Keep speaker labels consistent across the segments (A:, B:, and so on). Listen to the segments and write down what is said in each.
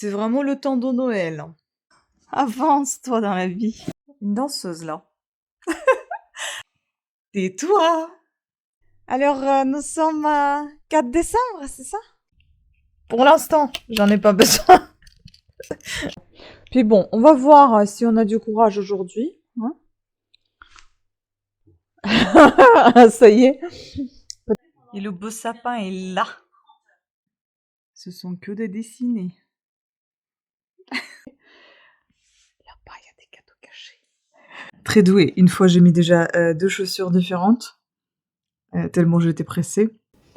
A: C'est vraiment le temps de Noël.
B: Avance-toi dans la vie.
A: Une danseuse, là. Tais-toi!
B: Alors, nous sommes 4 décembre, c'est ça?
A: Pour l'instant, j'en ai pas besoin. Puis bon, on va voir si on a du courage aujourd'hui. Hein. Ça y est. Et le beau sapin est là. Ce sont que des dessinés. Là-bas, il y a des cadeaux cachés. Très douée. Une fois, j'ai mis déjà 2 chaussures différentes. Tellement j'étais pressée.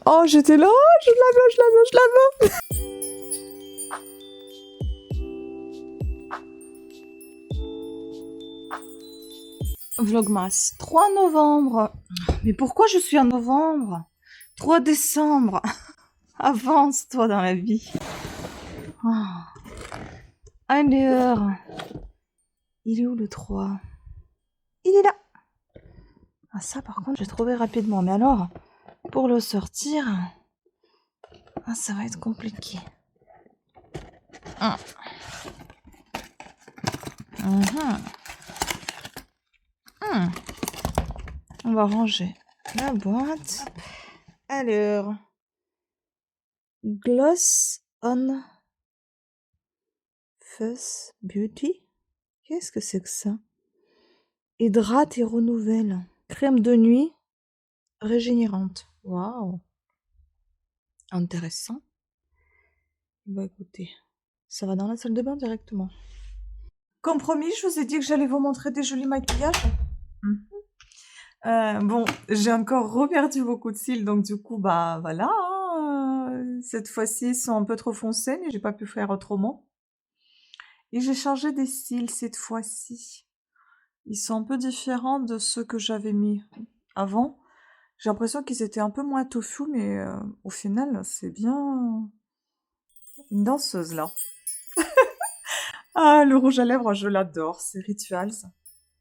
A: Oh, j'étais là, je la veux, je la veux, je la veux.
B: Vlogmas, 3 novembre. Mais pourquoi je suis en novembre? 3 décembre. Avance-toi dans la vie. Alors, il est où le 3? Il est là. Ah ça par contre j'ai trouvé rapidement. Mais alors, pour le sortir, ça va être compliqué. On va ranger la boîte. Alors, Gloss on Fuss Beauty. Qu'est-ce que c'est que ça? Hydrate et renouvelle. Crème de nuit régénérante. Waouh. Intéressant. Bah écoutez, ça va dans la salle de bain directement.
A: Comme promis, je vous ai dit que j'allais vous montrer des jolis maquillages. Bon, j'ai encore reperdu beaucoup de cils, donc du coup, bah voilà. Cette fois-ci, ils sont un peu trop foncés, mais j'ai pas pu faire autrement. Et j'ai changé des cils cette fois-ci. Ils sont un peu différents de ceux que j'avais mis avant. J'ai l'impression qu'ils étaient un peu moins tofu, mais au final, c'est bien une danseuse là. Ah, le rouge à lèvres, je l'adore. C'est Rituals.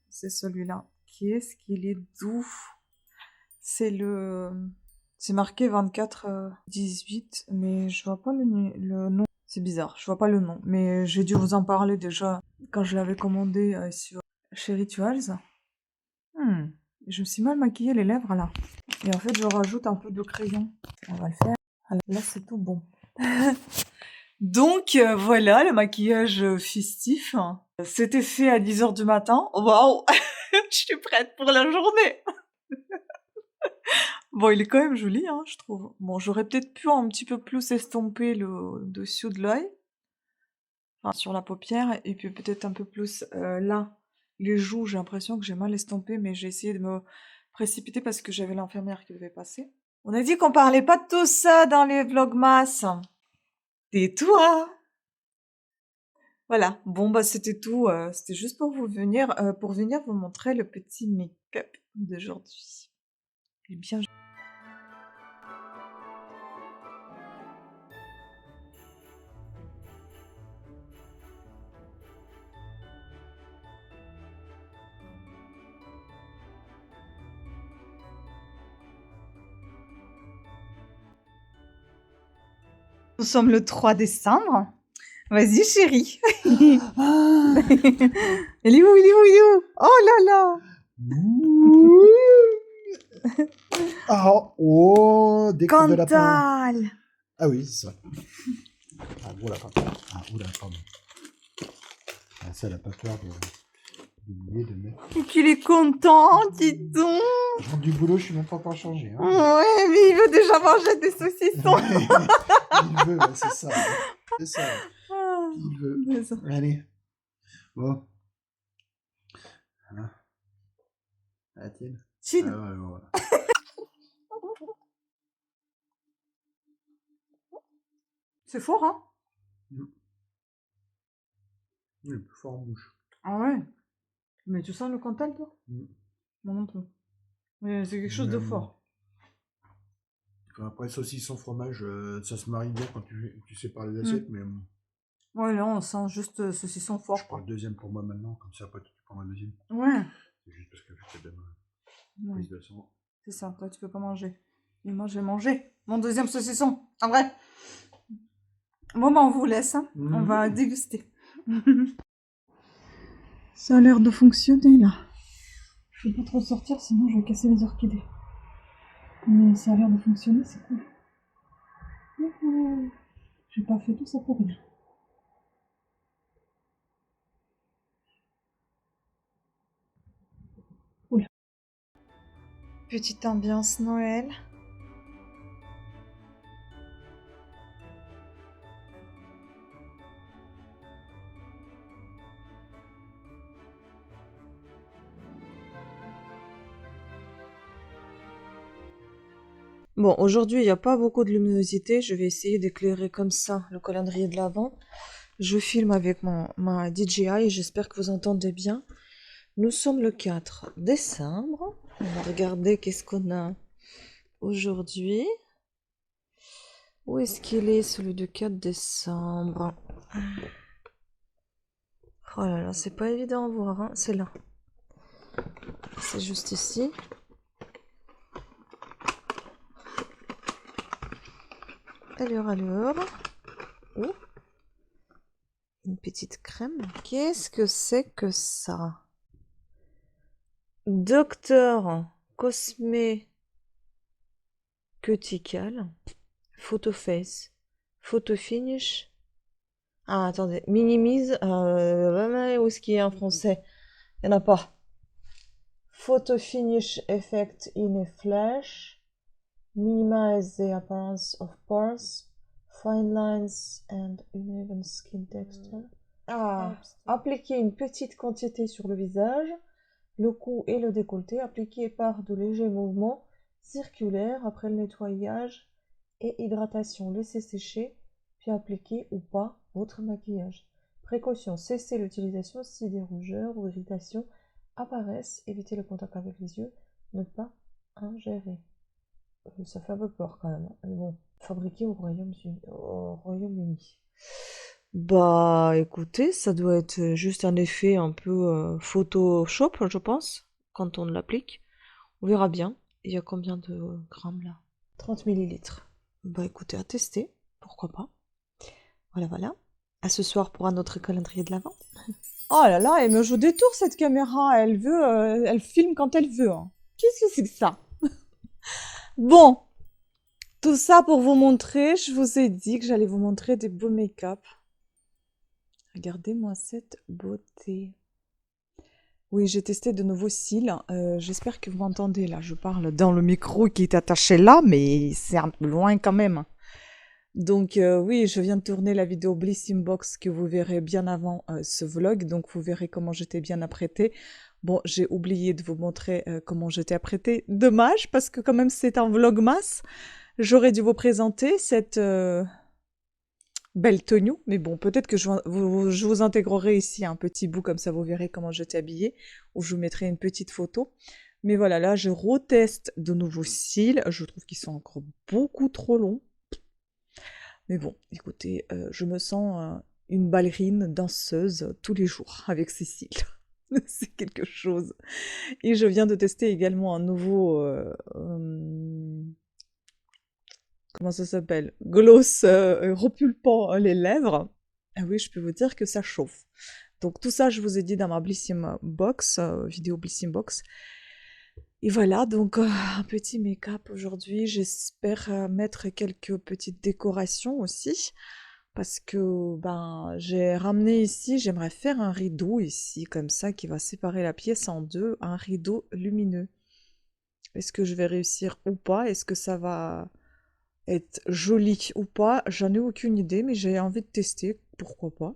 A: C'est celui-là. Qu'est-ce qu'il est doux. C'est marqué 24-18, mais je vois pas le nom. C'est bizarre, je vois pas le nom. Mais j'ai dû vous en parler déjà quand je l'avais commandé chez Rituals. Je me suis mal maquillé les lèvres là. Et en fait, je rajoute un peu de crayon. On va le faire. Alors, là, c'est tout bon. Donc, voilà, le maquillage festif. C'était fait à 10h du matin. Waouh. Je suis prête pour la journée. Bon, il est quand même joli, hein, je trouve. Bon, j'aurais peut-être pu un petit peu plus estomper le dessus de l'œil, enfin sur la paupière, et puis peut-être un peu plus là, les joues, j'ai l'impression que j'ai mal estompé, mais j'ai essayé de me précipiter parce que j'avais l'infirmière qui devait passer. On a dit qu'on parlait pas de tout ça dans les vlogmas. Tais-toi! Voilà, bon bah c'était tout, c'était juste pour venir vous montrer le petit make-up d'aujourd'hui. Eh bien, nous sommes le 3 décembre. Vas-y, chérie.
C: Ah,
A: Il est où, il est où, il est où? Oh là là.
C: ah, oh, découpe de lapin.
A: Cantal.
C: Ah oui, c'est ça. Ah, oula, pardon. Ah, oula, pardon. Ah, ça, elle a pas peur d'oublier de mettre.
A: Et qu'il est content, dis donc.
C: Je rentre du boulot, je suis même pas encore changé. Hein.
A: Ouais, mais il veut déjà manger des saucissons.
C: Il veut, ouais, c'est ça. C'est ça. Il veut.
A: Ça.
C: Allez. Bon. Voilà. La tienne.
A: Chine.
C: Ah, ouais, voilà.
A: C'est fort, hein?
C: Il est plus fort en bouche.
A: Ah ouais. Mais tu sens le Cantal, toi?
C: Mm.
A: Moi non plus. Mais c'est quelque chose de fort.
C: Après, saucisson fromage, ça se marie bien quand tu sépares les assiettes, mais
A: Ouais, là, on sent juste saucisson fort.
C: je prends le deuxième pour moi maintenant, comme ça après tu prends la deuxième.
A: Ouais.
C: C'est juste parce que je te donne
A: Ouais.
C: prise de sang.
A: C'est ça, toi tu peux pas manger. Et moi j'ai mangé mon deuxième saucisson, en vrai. Bon, bah, on vous laisse, hein. On
C: Mhm.
A: va déguster. Ça a l'air de fonctionner, là. Je vais pas trop sortir, sinon je vais casser les orchidées. Mais ça a l'air de fonctionner, c'est cool. Youhou. J'ai pas fait tout ça pour rien. Oula. Petite ambiance Noël.
B: Bon, aujourd'hui, il n'y a pas beaucoup de luminosité. Je vais essayer d'éclairer comme ça le calendrier de l'Avent. Je filme avec ma DJI et j'espère que vous entendez bien. Nous sommes le 4 décembre. On va regarder qu'est-ce qu'on a aujourd'hui. Où est-ce qu'il est, celui du 4 décembre? Oh là là, c'est pas évident à voir, hein. C'est là. C'est juste ici. Alors. Oh, une petite crème. Qu'est-ce que c'est que ça? Docteur Cosmécutical. Photo face. Photo finish. Ah, attendez. Minimise. Où est-ce qu'il y a en français? Il n'y en a pas. Photo finish effect in a flash. Minimize the appearance of pores. Fine lines and uneven skin texture. Ah, appliquer une petite quantité sur le visage, le cou et le décolleté, appliquer par de légers mouvements circulaires après le nettoyage et hydratation. Laissez sécher, puis appliquer ou pas votre maquillage. Précaution, cessez l'utilisation si des rougeurs ou irritations apparaissent. Évitez le contact avec les yeux, ne pas ingérer. Ça fait un peu peur quand même, hein. Mais bon, fabriqué au Royaume-Uni. Bah écoutez, ça doit être juste un effet un peu Photoshop, je pense, quand on l'applique. On verra bien. Il y a combien de grammes là? 30 millilitres. Bah écoutez, à tester, pourquoi pas. Voilà. À ce soir pour un autre calendrier de l'Avent.
A: Oh là là, elle me joue des tours cette caméra. Elle veut, elle filme quand elle veut, hein. Qu'est-ce que c'est que ça? Bon, tout ça pour vous montrer. Je vous ai dit que j'allais vous montrer des beaux make-up. Regardez-moi cette beauté. Oui, j'ai testé de nouveaux cils. J'espère que vous m'entendez là. Je parle dans le micro qui est attaché là, mais c'est un peu loin quand même. Donc oui, je viens de tourner la vidéo Blissing Box que vous verrez bien avant ce vlog. Donc vous verrez comment j'étais bien apprêtée. Bon, j'ai oublié de vous montrer comment j'étais apprêtée. Dommage, parce que quand même c'est un vlogmas. J'aurais dû vous présenter cette belle tenue. Mais bon, peut-être que je vous intégrerai ici un petit bout, comme ça vous verrez comment j'étais habillée. Ou je vous mettrai une petite photo. Mais voilà, là je reteste de nouveaux cils. Je trouve qu'ils sont encore beaucoup trop longs. Mais bon, écoutez, je me sens une ballerine danseuse tous les jours avec ces cils. C'est quelque chose. Et je viens de tester également un nouveau, comment ça s'appelle? Gloss repulpant les lèvres. Ah oui, je peux vous dire que ça chauffe. Donc tout ça, je vous ai dit dans ma Blissing Box, vidéo Blissing Box. Et voilà, donc un petit make-up aujourd'hui. J'espère mettre quelques petites décorations aussi. Parce que ben j'ai ramené ici, j'aimerais faire un rideau ici, comme ça, qui va séparer la pièce en deux, un rideau lumineux. Est-ce que je vais réussir ou pas? Est-ce que ça va être joli ou pas? J'en ai aucune idée, mais j'ai envie de tester, pourquoi pas.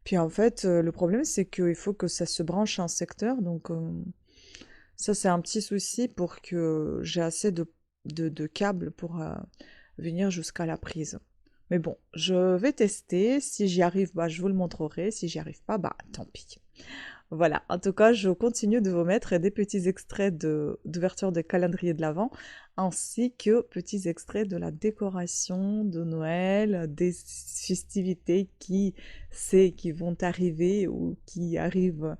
A: Puis en fait, le problème c'est qu'il faut que ça se branche à un secteur, donc ça c'est un petit souci pour que j'ai assez de câbles pour venir jusqu'à la prise. Mais bon, je vais tester. Si j'y arrive, bah, je vous le montrerai. Si j'y arrive pas, bah, tant pis. Voilà, en tout cas, je continue de vous mettre des petits extraits d'ouverture des calendriers de l'Avent, ainsi que petits extraits de la décoration de Noël, des festivités qui vont arriver ou qui arrivent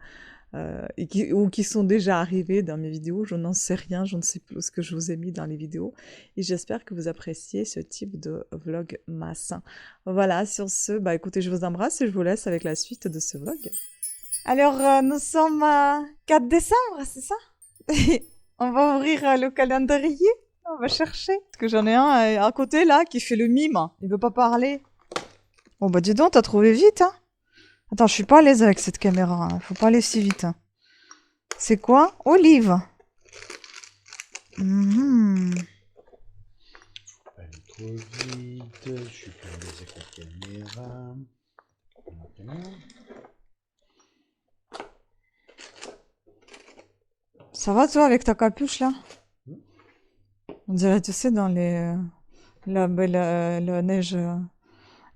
A: ou qui sont déjà arrivés dans mes vidéos. Je n'en sais rien, je ne sais plus ce que je vous ai mis dans les vidéos. Et j'espère que vous appréciez ce type de vlog massin. Voilà, sur ce, bah écoutez, je vous embrasse et je vous laisse avec la suite de ce vlog. Alors, nous sommes 4 décembre, c'est ça? On va ouvrir le calendrier. On va chercher. Parce que j'en ai un à côté, là, qui fait le mime. Il veut pas parler. Oh, bah dis donc, t'as trouvé vite, hein. Attends, je suis pas à l'aise avec cette caméra. Hein. Faut pas aller si vite. Hein. C'est quoi? Olive. Mhm.
C: Pas aller trop vite. Je suis pas à l'aise avec la caméra. Maintenant.
A: Ça va, toi, avec ta capuche, là? On dirait, tu sais, dans les... la belle... la neige...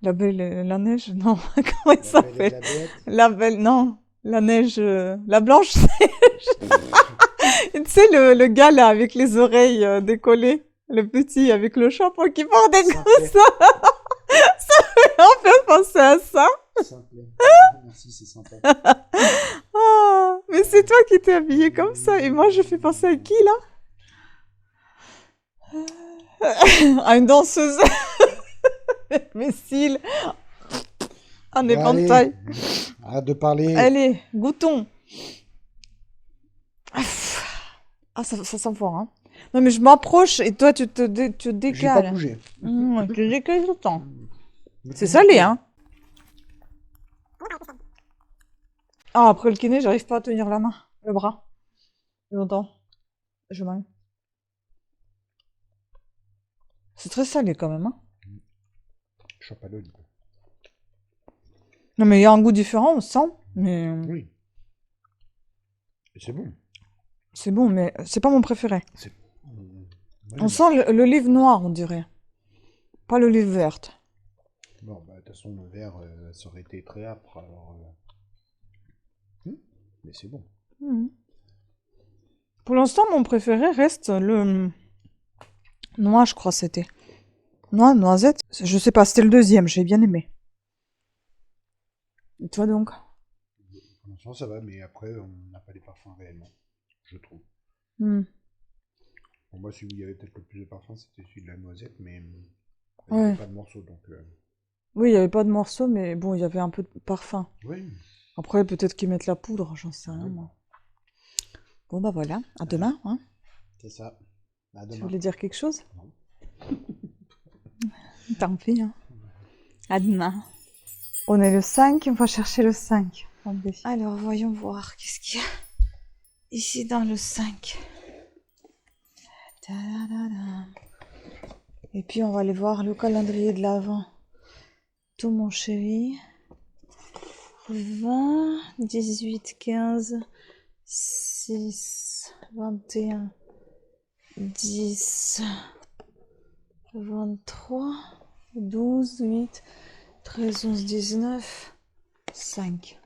A: la belle... la neige? Non, comment il s'appelle? La belle... Non. La neige... la blanche neige. Tu sais, le gars, là, avec les oreilles décollées. Le petit, avec le chapeau qui porte des comme ça. Ça fait un peu penser à ça.
C: Merci, c'est sympa.
A: Ah, mais c'est toi qui t'es habillé comme ça. Et moi, je fais penser à qui, là? À une danseuse. Mes cils. Un éventail.
C: Arrête de parler.
A: Allez, goûtons. Ah, ça sent fort, hein. Non, mais je m'approche et toi, tu te décales.
C: J'ai pas bougé.
A: Tu décales tout le temps. C'est salé, hein. Ah, après le kiné, j'arrive pas à tenir la main, le bras. Longtemps. Je m'en... C'est très salé quand même, hein.
C: Je suis pas l'olive.
A: Non, mais il y a un goût différent, on sent. Mais
C: Oui. Et c'est bon.
A: c'est bon, mais c'est pas mon préféré.
C: Ouais,
A: On sent l'olive noire, on dirait. Pas l'olive verte.
C: bon, bah, de toute façon, le vert, ça aurait été très âpre. Alors, mais c'est bon.
A: Pour l'instant, mon préféré reste le noix, je crois c'était. Noix, noisette. Je sais pas, c'était le deuxième, j'ai bien aimé. Et toi donc?
C: Pour l'instant, ça va, mais après, on n'a pas les parfums réellement, je trouve. Pour moi, celui où il y avait peut-être le plus de parfum, c'était celui de la noisette, mais il n'y avait pas de morceaux, donc...
A: Oui, il n'y avait pas de morceaux, mais bon, il y avait un peu de parfum.
C: Oui.
A: Après, peut-être qu'ils mettent la poudre, j'en sais rien, moi. Bon, bah voilà, à demain, hein.
C: C'est ça. À demain.
A: Tu voulais dire quelque chose?
C: Non.
A: Tant pis, hein. À demain. On est le 5, on va chercher le 5. Alors, voyons voir, qu'est-ce qu'il y a ici dans le 5. Et puis, on va aller voir le calendrier de l'Avent. Tout mon chéri. 20, 18, 15, 6, 21, 10, 23, 12, 8, 13, 11, 19, 5.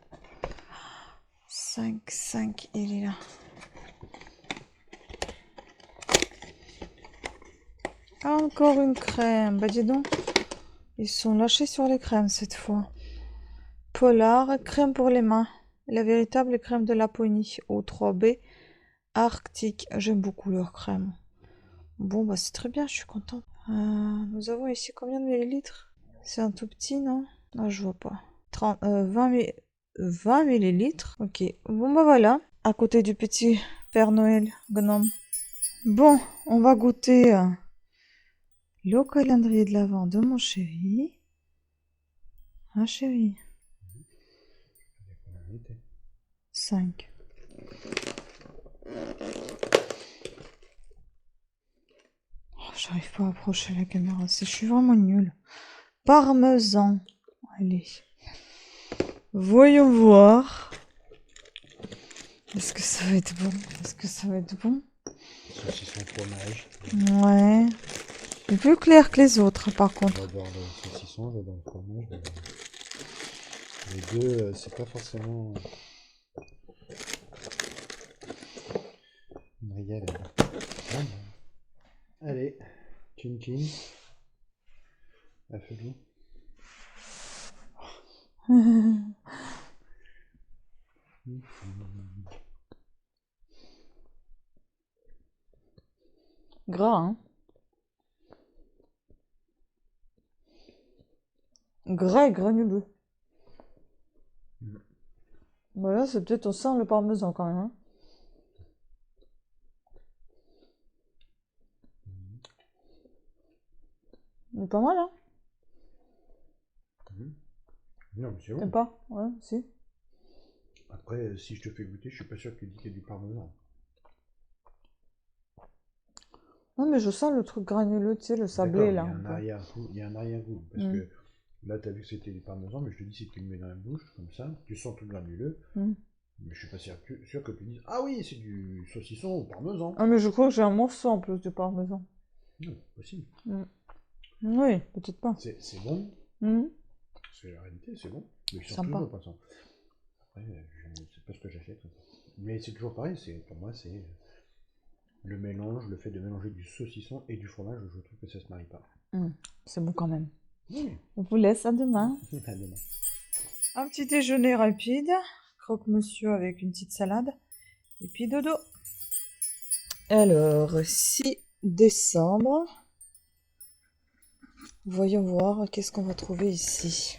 A: 5, il est là. Encore une crème. Bah dis donc, ils sont lâchés sur les crèmes cette fois. Polar, crème pour les mains. La véritable crème de Laponie. O3B. Arctique. J'aime beaucoup leur crème. Bon, bah c'est très bien, je suis contente. Nous avons ici combien de millilitres? C'est un tout petit, non? Ah, je vois pas. 20 millilitres. Ok. Bon, bah voilà. À côté du petit Père Noël gnome. Bon, on va goûter le calendrier de l'Avent de mon chéri. Ah, chéri. 5. Oh, j'arrive pas à approcher la caméra, je suis vraiment nulle. Parmesan. Allez. Voyons voir. Est-ce que ça va être bon? Est-ce que ça va être bon?
C: Saucisson fromage.
A: Ouais. Il est plus clair que les autres, par contre.
C: J'adore le saucisson, j'adore le fromage. Les deux, c'est pas forcément une régale. Allez, chin chin. Affaibli.
A: Gras, hein. Gras et granuleux. Voilà, c'est peut-être on sent le parmesan quand même. Hein. Il est pas mal, hein.
C: Non, mais c'est bon.
A: T'aimes pas? Ouais, si.
C: Après, si je te fais goûter, je suis pas sûr que tu dis qu'il y a du parmesan.
A: Non, mais je sens le truc granuleux, tu sais, le sablé, là.
C: Il y a
A: un
C: un
A: peu.
C: arrière-goût, il y a un arrière-goût. Parce que là, tu as vu que c'était du parmesan, mais je te dis, si tu le mets dans la bouche, comme ça, tu sens tout granuleux. Mais je suis pas sûr que tu dises, ah oui, c'est du saucisson au parmesan.
A: Ah, mais je crois que j'ai un morceau en plus de parmesan.
C: Non, possible.
A: Oui, peut-être pas.
C: C'est bon.
A: Mhm.
C: C'est la réalité, c'est bon. Mais je sens
A: Sympa.
C: toujours pas ça. Après, c'est pas ce que j'achète. Mais c'est toujours pareil, pour moi, c'est le mélange, le fait de mélanger du saucisson et du fromage, je trouve que ça se marie pas.
A: C'est bon quand même.
C: Oui.
A: On vous laisse à demain.
C: À demain.
A: Un petit déjeuner rapide. Croque-monsieur avec une petite salade. Et puis dodo. Alors, 6 décembre. Voyons voir qu'est-ce qu'on va trouver ici.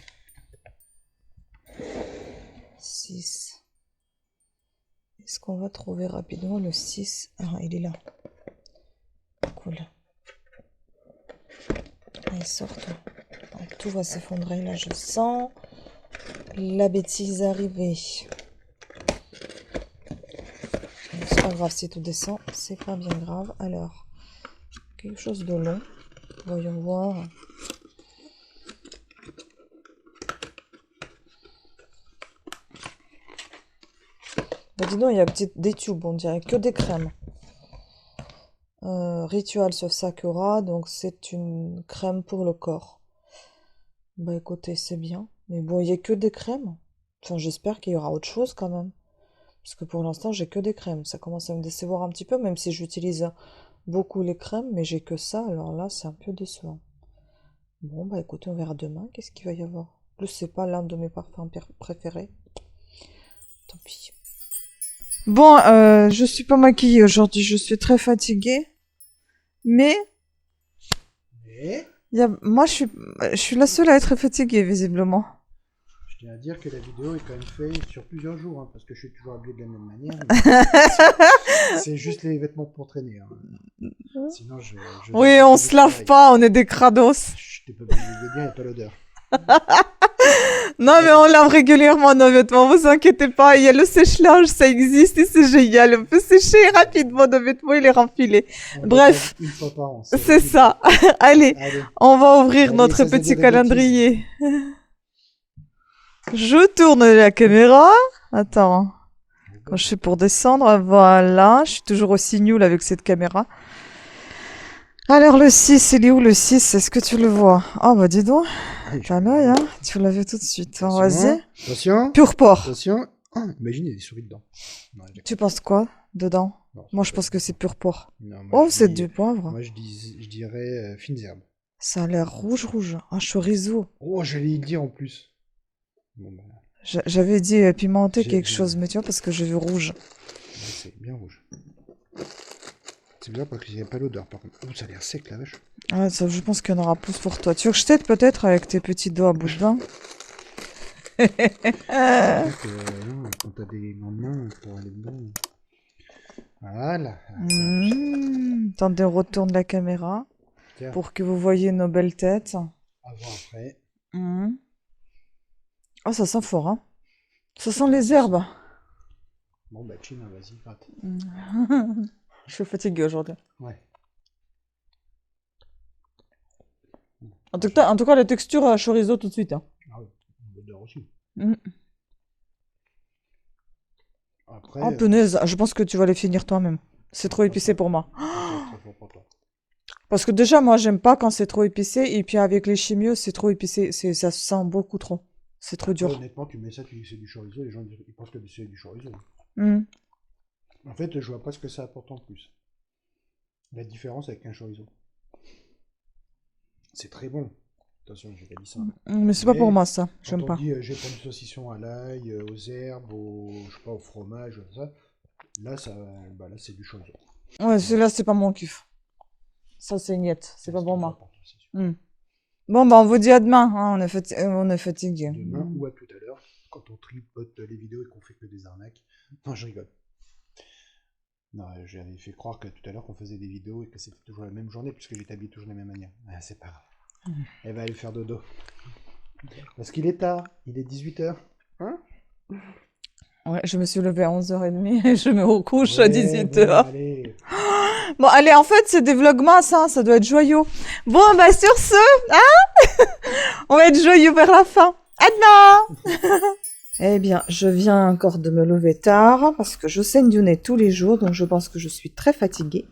A: 6. Est-ce qu'on va trouver rapidement le 6? Ah, il est là. Cool. Allez, sors-toi. Tout va s'effondrer là, je sens la bêtise arriver. C'est pas grave si tout descend, c'est pas bien grave. Alors, quelque chose de long. Voyons voir. Bah dis donc, il y a des tubes, on dirait que des crèmes. Ritual sur Sakura, donc c'est une crème pour le corps. Bah écoutez, c'est bien. Mais bon, il n'y a que des crèmes. Enfin, j'espère qu'il y aura autre chose quand même. Parce que pour l'instant, j'ai que des crèmes. Ça commence à me décevoir un petit peu, même si j'utilise beaucoup les crèmes, mais j'ai que ça. Alors là, c'est un peu décevant. Bon, bah écoutez, on verra demain. Qu'est-ce qu'il va y avoir? En plus, c'est pas l'un de mes parfums préférés. Tant pis. Bon, je suis pas maquillée aujourd'hui. Je suis très fatiguée. Mais moi, je suis la seule à être fatiguée, visiblement.
C: Je tiens à dire que la vidéo est quand même faite sur plusieurs jours, hein, parce que je suis toujours habillé de la même manière. C'est juste les vêtements pour traîner. Hein. Sinon,
A: oui, on se lave pas, on est des crados.
C: T'es pas obligé de le dire, il n'y a pas l'odeur.
A: Non, mais on lave régulièrement nos vêtements, vous inquiétez pas. Il y a le sèche-linge, ça existe et c'est génial. On peut sécher rapidement nos vêtements et les renfiler. Bref,
C: une fois par an,
A: c'est ça. Allez, on va ouvrir notre petit calendrier. Je tourne la caméra. Attends. Quand je suis pour descendre, voilà. Je suis toujours aussi nul avec cette caméra. Alors le 6, il est où le 6? Est-ce que tu le vois? Oh bah dis donc. T'as l'œil, hein? Tu l'as vu tout de suite. Vas-y.
C: Attention.
A: Pur porc.
C: Attention. Oh, imagine, il y a des souris dedans. Non,
A: tu penses quoi dedans?
C: Non,
A: moi, je pense que c'est pur porc.
C: Non,
A: oh, c'est du poivre.
C: Moi, je dirais fines herbes.
A: Ça a l'air rouge. Un chorizo.
C: Oh, j'allais y dire en plus. Bon, bah.
A: J'avais dit pimenter quelque chose, mais tu vois, parce que j'ai vu rouge.
C: Ouais, c'est bien rouge. C'est bizarre parce qu'il n'y a pas l'odeur, par contre. Oh, ça a l'air sec, la vache.
A: Ah, ça, je pense qu'il y en aura plus pour toi. Tu veux que je t'aide peut-être avec tes petits doigts à bout de dents?
C: Quand t'as des grandes mains pour aller dedans. Voilà.
A: Attendez, on retourne la caméra. Tiens. Pour que vous voyez nos belles têtes.
C: Avant, après.
A: Oh, ça sent fort, hein. Ça sent les herbes.
C: Bon, bah, chill, vas-y, gratte.
A: Je suis fatiguée aujourd'hui.
C: Ouais.
A: En tout cas, la texture chorizo tout de suite. Hein.
C: Ah oui, l'odeur aussi.
A: Après, oh punaise, je pense que tu vas les finir toi-même. C'est trop épicé pour moi. Parce que déjà, moi, j'aime pas quand c'est trop épicé. Et puis avec les chimios, c'est trop épicé. Ça sent beaucoup trop. C'est trop dur.
C: Honnêtement, tu mets ça, tu dis que c'est du chorizo, les gens ils pensent que c'est du chorizo. En fait, je vois pas ce que ça apporte en plus. La différence avec un chorizo. C'est très bon. Attention, j'ai pas dit ça.
A: Mais c'est pas pour
C: Mais
A: moi ça,
C: Quand
A: j'aime
C: on
A: pas.
C: dit j'ai pris du saucisson à l'ail, aux herbes, je sais pas, au fromage, tout ça, là, bah, là c'est du chaudron.
A: Ouais,
C: Voilà.
A: celui-là c'est pas mon kiff. Ça c'est niette, c'est pas
C: Ce
A: pour
C: qu'il faut
A: moi.
C: apporter, c'est sûr.
A: Bon, bah on vous dit à demain, hein, on est fatigué.
C: Demain ou à tout à l'heure, quand on tripote les vidéos et qu'on fait que des arnaques. Non, je rigole. Non, j'avais fait croire que tout à l'heure qu'on faisait des vidéos et que c'était toujours la même journée puisque j'étais habillé toujours de la même manière. Ah, c'est pas grave. Elle va aller faire dodo. Parce qu'il est tard, il est 18h. Hein?
A: Ouais, je me suis levée à 11h30 et je me recouche à
C: Ouais,
A: 18h.
C: bon, allez.
A: Bon, allez, en fait, c'est des vlogmas, hein, ça doit être joyeux. Bon, bah, sur ce, hein, on va être joyeux vers la fin. À demain! Eh bien, je viens encore de me lever tard parce que je saigne du nez tous les jours, donc je pense que je suis très fatiguée.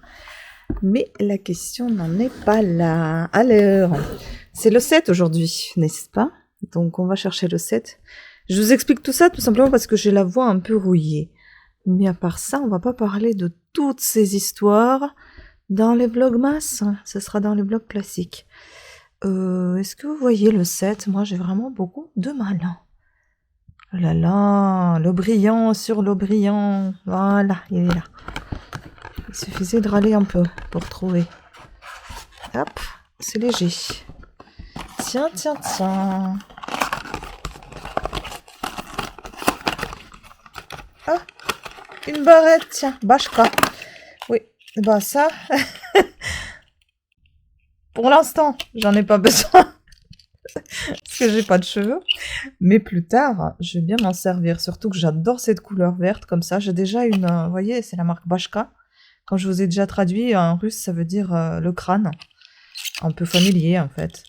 A: Mais la question n'en est pas là. Alors, c'est le 7 aujourd'hui, n'est-ce pas? Donc, on va chercher le 7. Je vous explique tout ça tout simplement parce que j'ai la voix un peu rouillée. Mais à part ça, on va pas parler de toutes ces histoires dans les vlogmas. Ce sera dans les vlogs classiques. Est-ce que vous voyez le 7? Moi, j'ai vraiment beaucoup de mal. Oh là là, le brillant sur le brillant. Voilà, il est là. Il suffisait de râler un peu pour trouver. Hop, c'est léger. Tiens, tiens, tiens. Ah, une barrette, tiens, Bachka. Oui, bah ça, pour l'instant, j'en ai pas besoin. Parce que j'ai pas de cheveux. Mais plus tard, je vais bien m'en servir. Surtout que j'adore cette couleur verte comme ça. J'ai déjà une, vous voyez, c'est la marque Bachka. Quand je vous ai déjà traduit, en russe, ça veut dire le crâne. Un peu familier, en fait.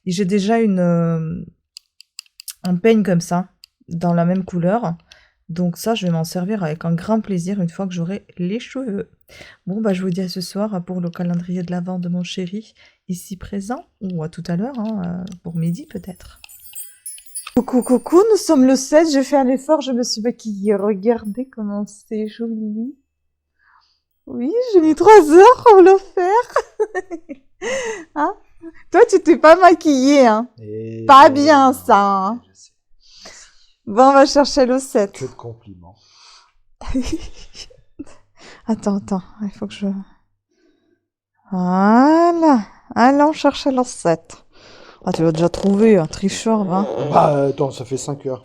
A: Et j'ai déjà un peigne comme ça, dans la même couleur. Donc ça, je vais m'en servir avec un grand plaisir une fois que j'aurai les cheveux. Bon, bah je vous dis à ce soir pour le calendrier de l'Avent de mon chéri, ici présent, ou à tout à l'heure, hein, pour midi peut-être. Coucou, coucou, nous sommes le 7, j'ai fait un effort, je me suis maquillée. Regardez comment c'est joli. Oui, j'ai mis 3 heures pour le faire. Hein? Toi, tu t'es pas maquillée, hein?
C: Et
A: Pas bien, ça, hein?
C: Je sais.
A: Bon, on va chercher le 7.
C: Que de compliments.
A: Attends, il faut que je... Voilà. Allons chercher le 7. Ah, tu l'as déjà trouvé, un tricheur, va.
C: Bah, attends, ça fait 5 heures.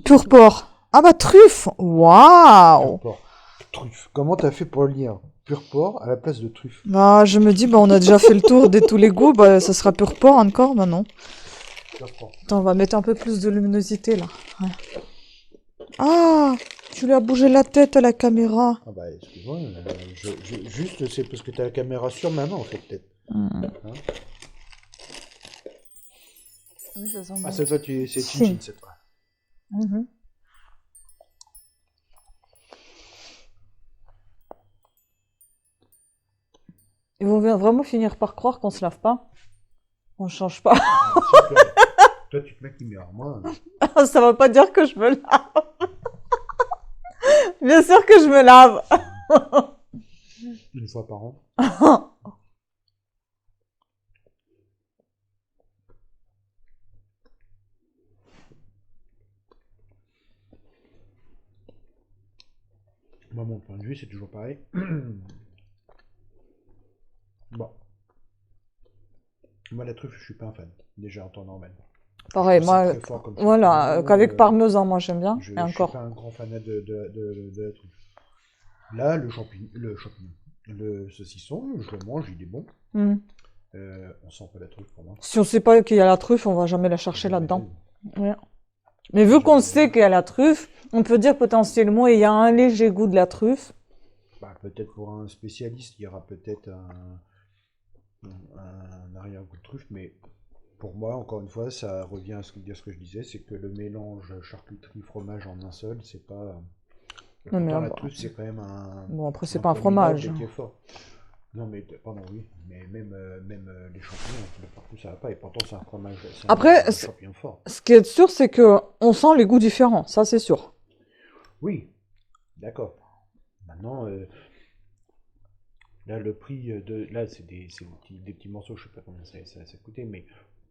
A: Pur porc. Ah bah, truffe. Waouh.
C: Pur porc. Truffe. Comment t'as fait pour le lire? Pur porc à la place de truffe.
A: Bah, je me dis, bah, on a déjà fait le tour de tous les goûts, bah, ça sera pur porc encore, bah non.
C: Pur porc.
A: Attends, on va mettre un peu plus de luminosité, là. Ouais. Ah, tu lui as bougé la tête à la caméra.
C: Ah bah, excuse-moi, juste, c'est parce que t'as la caméra sur ma main, en fait, peut-être. Hein?
A: Oui, ça sent bon.
C: Ah, c'est toi, c'est Chin-Chin, c'est toi.
A: Ils vont vraiment finir par croire qu'on se lave pas. On change pas.
C: Toi, tu te maquilles mieux. Alors moi,
A: Ça va pas dire que je me lave. Bien sûr que je me lave.
C: une fois par an. Moi, mon point de vue, c'est toujours pareil. Bon. Moi, la truffe, je suis pas un fan. Déjà, en temps normal.
A: Pareil,
C: Je trouve ça
A: moi,
C: très fort comme
A: voilà,
C: champignon,
A: qu'avec parmesan, moi j'aime bien.
C: Je
A: Et
C: suis
A: encore.
C: pas un grand fanat de la truffe. Là, le champignon, le saucisson, je le mange, il est bon. On sent pas la truffe pour moi.
A: Si on sait pas qu'il y a la truffe, on va jamais la chercher
C: Jamais
A: là-dedans.
C: vu.
A: Ouais. Mais vu qu'on
C: Jamais
A: sait
C: vu.
A: qu'il y a la truffe, on peut dire potentiellement il y a un léger goût de la truffe.
C: Bah, peut-être pour un spécialiste, il y aura peut-être un arrière-goût de truffe, mais pour moi, encore une fois, ça revient à ce que je disais, c'est que le mélange charcuterie-fromage en un seul, c'est pas...
A: Non, mais
C: Pourtant, la
A: bah,
C: truffe, c'est quand même un...
A: bon, après, c'est
C: un
A: pas un
C: point
A: fromage.
C: minable qui est fort. Non, mais pardon, oui, mais même les champignons, partout ça va pas, et pourtant c'est un fromage, c'est
A: Après,
C: un champignon fort.
A: Ce qui est sûr, c'est que on sent les goûts différents, ça c'est sûr.
C: Oui, d'accord. Maintenant, là, le prix de... Là, c'est des petits morceaux, je sais pas combien ça coûtait, mais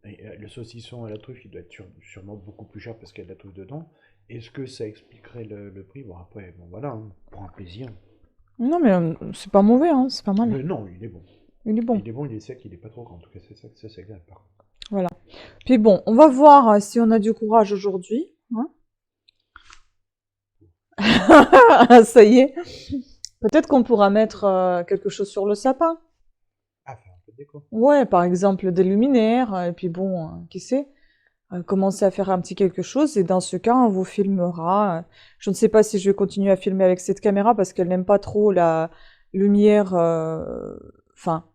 C: Et, le saucisson à la truffe, il doit être sûrement beaucoup plus cher parce qu'il y a de la truffe dedans. Est-ce que ça expliquerait le prix? Bon, après, bon, voilà, hein, pour un plaisir.
A: Non, mais c'est pas mauvais, hein, c'est pas mal.
C: Mais non, il est bon.
A: Il est bon.
C: Il est bon, il est sec, il est pas trop gras. En tout cas, c'est ça, c'est agréable, par contre.
A: Voilà. Puis bon, on va voir si on a du courage aujourd'hui. Hein. Ça y est. Peut-être qu'on pourra mettre quelque chose sur le sapin.
C: Ah, faire un peu de déco.
A: Ouais, par exemple des luminaires. Et puis bon, qui sait, commencer à faire un petit quelque chose. Et dans ce cas, on vous filmera. Je ne sais pas si je vais continuer à filmer avec cette caméra parce qu'elle n'aime pas trop la lumière. Enfin,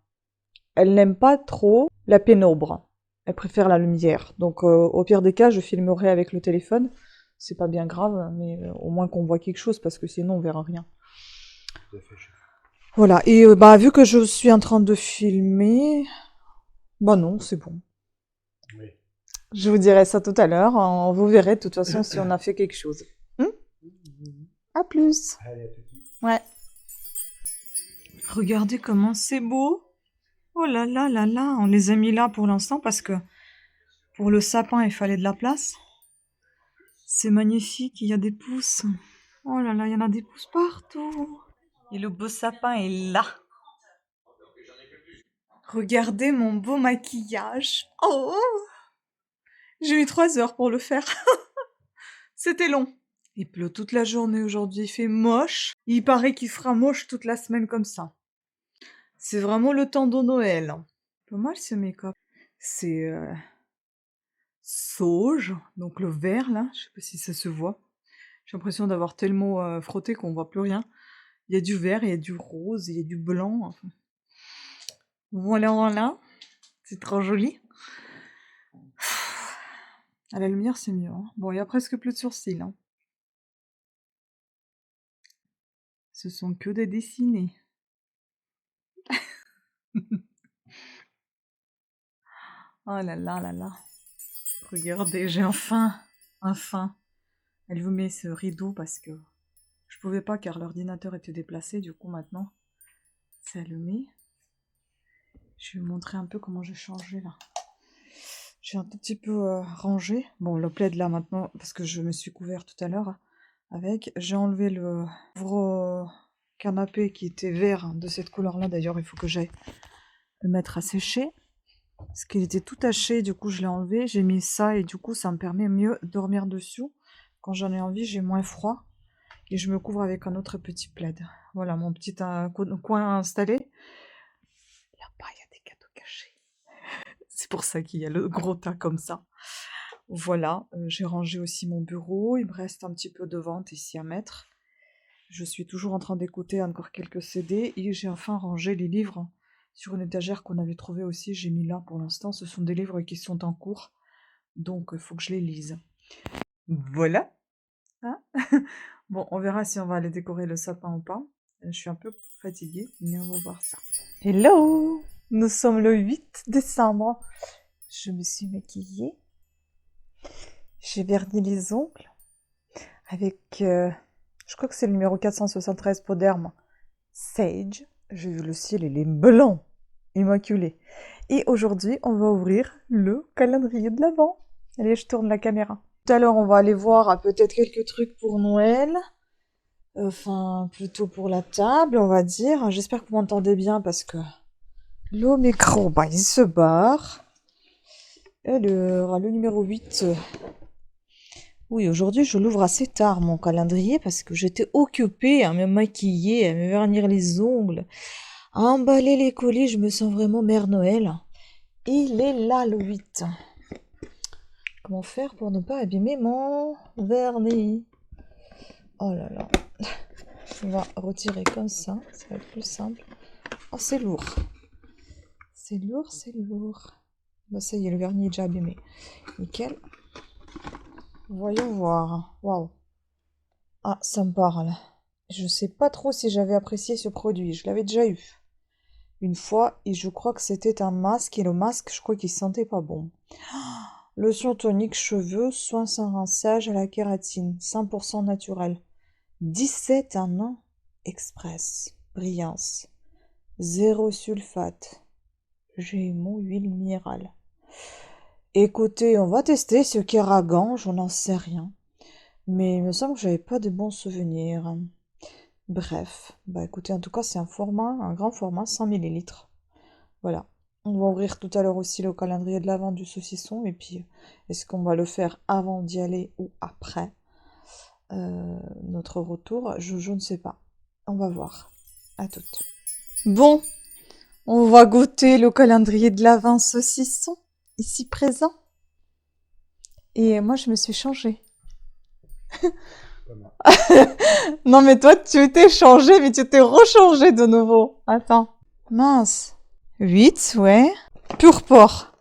A: elle n'aime pas trop la pénombre. Elle préfère la lumière. Donc, au pire des cas, je filmerai avec le téléphone. C'est pas bien grave, mais au moins qu'on voit quelque chose parce que sinon on verra rien.
C: Tout à fait, chef.
A: Voilà. Et vu que je suis en train de filmer, bah non, c'est bon.
C: Oui.
A: Je vous dirai ça tout à l'heure. Vous verrez de toute façon si on a fait quelque chose. À plus.
C: Allez, à tout de suite.
A: Ouais. Regardez comment c'est beau. Oh là là là là. On les a mis là pour l'instant parce que pour le sapin, il fallait de la place. C'est magnifique, il y a des pousses. Oh là là, il y en a des pousses partout. Et le beau sapin est là. Regardez mon beau maquillage. Oh! J'ai mis 3 heures pour le faire. C'était long. Il pleut toute la journée aujourd'hui, il fait moche. Il paraît qu'il fera moche toute la semaine comme ça. C'est vraiment le temps de Noël. Pas mal ce make-up. C'est sauge, donc le vert là, je sais pas si ça se voit. J'ai l'impression d'avoir tellement frotté qu'on voit plus rien. Il y a du vert, il y a du rose, il y a du blanc. Enfin. Voilà, voilà. C'est trop joli. À la lumière, c'est mieux. Hein. Bon, il y a presque plus de sourcils. Hein. Ce sont que des dessinés. Oh là là là là. Regardez, j'ai enfin. Elle vous met ce rideau parce que je pouvais pas car l'ordinateur était déplacé. Du coup, maintenant, c'est allumé. Je vais vous montrer un peu comment j'ai changé là. J'ai un tout petit peu rangé. Bon, le plaid là maintenant, parce que je me suis couvert tout à l'heure avec. J'ai enlevé le gros canapé qui était vert de cette couleur-là. D'ailleurs, il faut que j'aille le mettre à sécher. Parce qu'il était tout taché, du coup je l'ai enlevé. J'ai mis ça et du coup ça me permet mieux de dormir dessus. Quand j'en ai envie, j'ai moins froid. Et je me couvre avec un autre petit plaid. Voilà, mon petit coin installé. Là-bas, il y a des cadeaux cachés. C'est pour ça qu'il y a le gros tas comme ça. Voilà, j'ai rangé aussi mon bureau. Il me reste un petit peu de vente ici à mettre. Je suis toujours en train d'écouter encore quelques CD. Et j'ai enfin rangé les livres sur une étagère qu'on avait trouvée aussi. J'ai mis là pour l'instant. Ce sont des livres qui sont en cours. Donc, il faut que je les lise. Voilà. Hein. Bon, on verra si on va aller décorer le sapin ou pas. Je suis un peu fatiguée, mais on va voir ça. Hello! Nous sommes le 8 décembre. Je me suis maquillée. J'ai verni les ongles avec, je crois que c'est le numéro 473 Poderme Sage. J'ai vu le ciel, il est blanc, immaculé. Et aujourd'hui, on va ouvrir le calendrier de l'Avent. Allez, je tourne la caméra. Tout à l'heure, on va aller voir peut-être quelques trucs pour Noël. Enfin, plutôt pour la table, on va dire. J'espère que vous m'entendez bien parce que le micro, il se barre. Alors, le numéro 8. Oui, aujourd'hui, je l'ouvre assez tard, mon calendrier, parce que j'étais occupée à me maquiller, à me vernir les ongles, à emballer les colis. Je me sens vraiment Mère Noël. Il est là, le 8. Comment faire pour ne pas abîmer mon vernis? Oh là là. On va retirer comme ça va être plus simple. Oh, c'est lourd. C'est lourd, c'est lourd. Bah ça y est, le vernis est déjà abîmé. Nickel. Voyons voir. Waouh. Ah, ça me parle. Je sais pas trop si j'avais apprécié ce produit. Je l'avais déjà eu une fois et je crois que c'était un masque. Et le masque, je crois qu'il sentait pas bon. Lotion tonique cheveux, soin sans rinçage à la kératine, 100% naturel. 17 un an express, brillance, zéro sulfate, Gémeaux, huile minérale. Écoutez, on va tester ce Keragan, j'en n'en sais rien. Mais il me semble que j'avais pas de bons souvenirs. Bref, bah écoutez, en tout cas, c'est un grand format, 100 millilitres. Voilà. On va ouvrir tout à l'heure aussi le calendrier de l'avant du saucisson. Et puis, est-ce qu'on va le faire avant d'y aller ou après notre retour? Je ne sais pas. On va voir. À toutes. Bon, on va goûter le calendrier de l'avant saucisson, ici présent. Et moi, je me suis changée.
C: Pas mal.
A: Non, mais toi, tu t'es changé, mais tu t'es rechangé de nouveau. Attends. Mince. 8, ouais. Pur porc.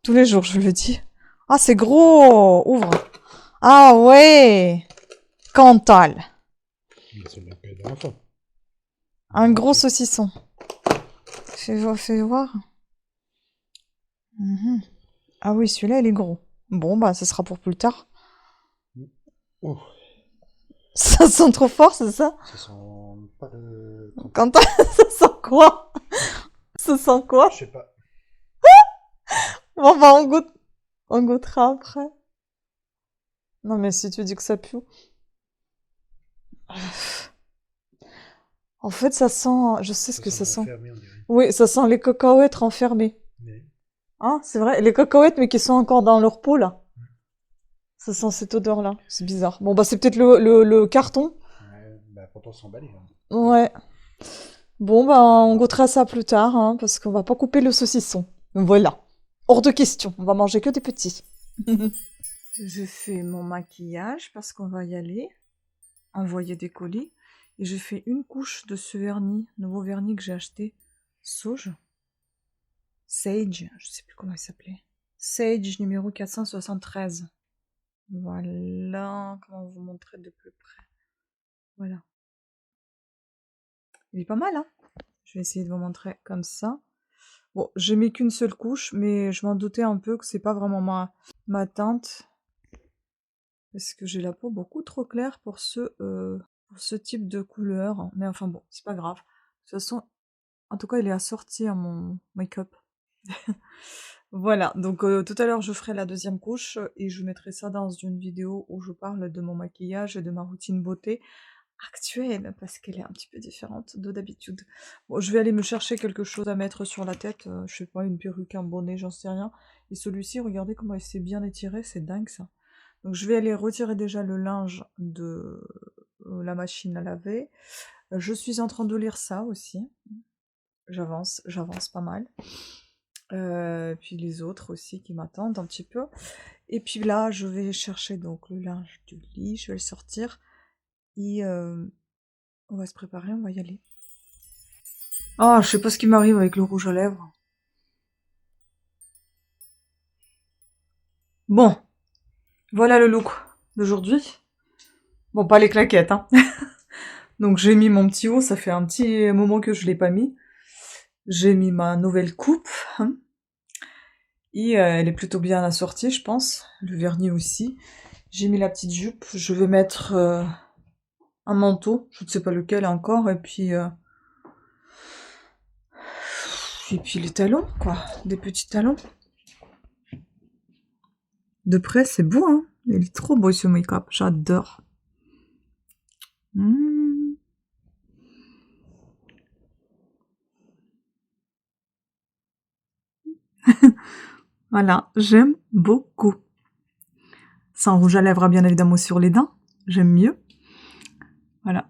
A: Tous les jours, je le dis. Ah, c'est gros. Ouvre. Ah, ouais. Cantal.
C: Mais c'est bien que la dernière fois.
A: Un gros saucisson. Fais voir. Mhm. Ah oui, celui-là, il est gros. Bon, bah, ce sera pour plus tard.
C: Oh,
A: Ça sent trop fort, c'est ça?
C: ça sent pas le...
A: Cantal, ça sent quoi? Ça sent quoi?
C: Je sais pas.
A: Bon, bah, on goûtera après. Non, mais si tu dis que ça pue. En fait, ça sent. Je sais ce que ça sent.
C: Fermé, on dirait.
A: Oui, ça sent les cacahuètes renfermées.
C: Mais...
A: Hein, c'est vrai? Les cacahuètes, mais qui sont encore dans leur peau, là. Ça sent cette odeur-là. C'est bizarre. Bon, bah, c'est peut-être le carton.
C: Ouais, bah pourtant s'emballer. Hein.
A: Ouais. Bon, bah, on goûtera ça plus tard, hein, parce qu'on va pas couper le saucisson. Voilà. Hors de question. On va manger que des petits. J'ai fait mon maquillage parce qu'on va y aller. Envoyer des colis. Et j'ai fait une couche de ce vernis, nouveau vernis que j'ai acheté. Sauge. Sage, je sais plus comment il s'appelait. Sage numéro 473. Voilà, comment vous montrer de plus près. Voilà. Il est pas mal, hein? Je vais essayer de vous montrer comme ça. Bon, j'ai mis qu'une seule couche, mais je m'en doutais un peu que c'est pas vraiment ma teinte. Parce que j'ai la peau beaucoup trop claire pour ce type de couleur. Mais enfin bon, c'est pas grave. De toute façon, en tout cas, il est assorti à mon make-up. Voilà, donc tout à l'heure, je ferai la deuxième couche et je mettrai ça dans une vidéo où je parle de mon maquillage et de ma routine beauté actuelle, parce qu'elle est un petit peu différente de d'habitude. Bon, je vais aller me chercher quelque chose à mettre sur la tête, je sais pas, une perruque, un bonnet, j'en sais rien. Et celui-ci, regardez comment il s'est bien étiré, c'est dingue ça. Donc je vais aller retirer déjà le linge de la machine à laver. Je suis en train de lire ça aussi. J'avance pas mal. Puis les autres aussi qui m'attendent un petit peu. Et puis là, je vais chercher donc le linge du lit, je vais le sortir. Et on va se préparer, on va y aller. Ah, je sais pas ce qui m'arrive avec le rouge à lèvres. Bon, voilà le look d'aujourd'hui. Bon, pas les claquettes, hein. Donc j'ai mis mon petit haut, ça fait un petit moment que je l'ai pas mis. J'ai mis ma nouvelle coupe. Hein. Et elle est plutôt bien assortie, je pense. Le vernis aussi. J'ai mis la petite jupe. Je vais mettre un manteau. Je ne sais pas lequel encore. Et puis les talons, quoi. Des petits talons. De près, c'est beau, hein. Il est trop beau, ce make-up. J'adore. Voilà, j'aime beaucoup. Sans rouge à lèvres, bien évidemment, sur les dents. J'aime mieux. Voilà.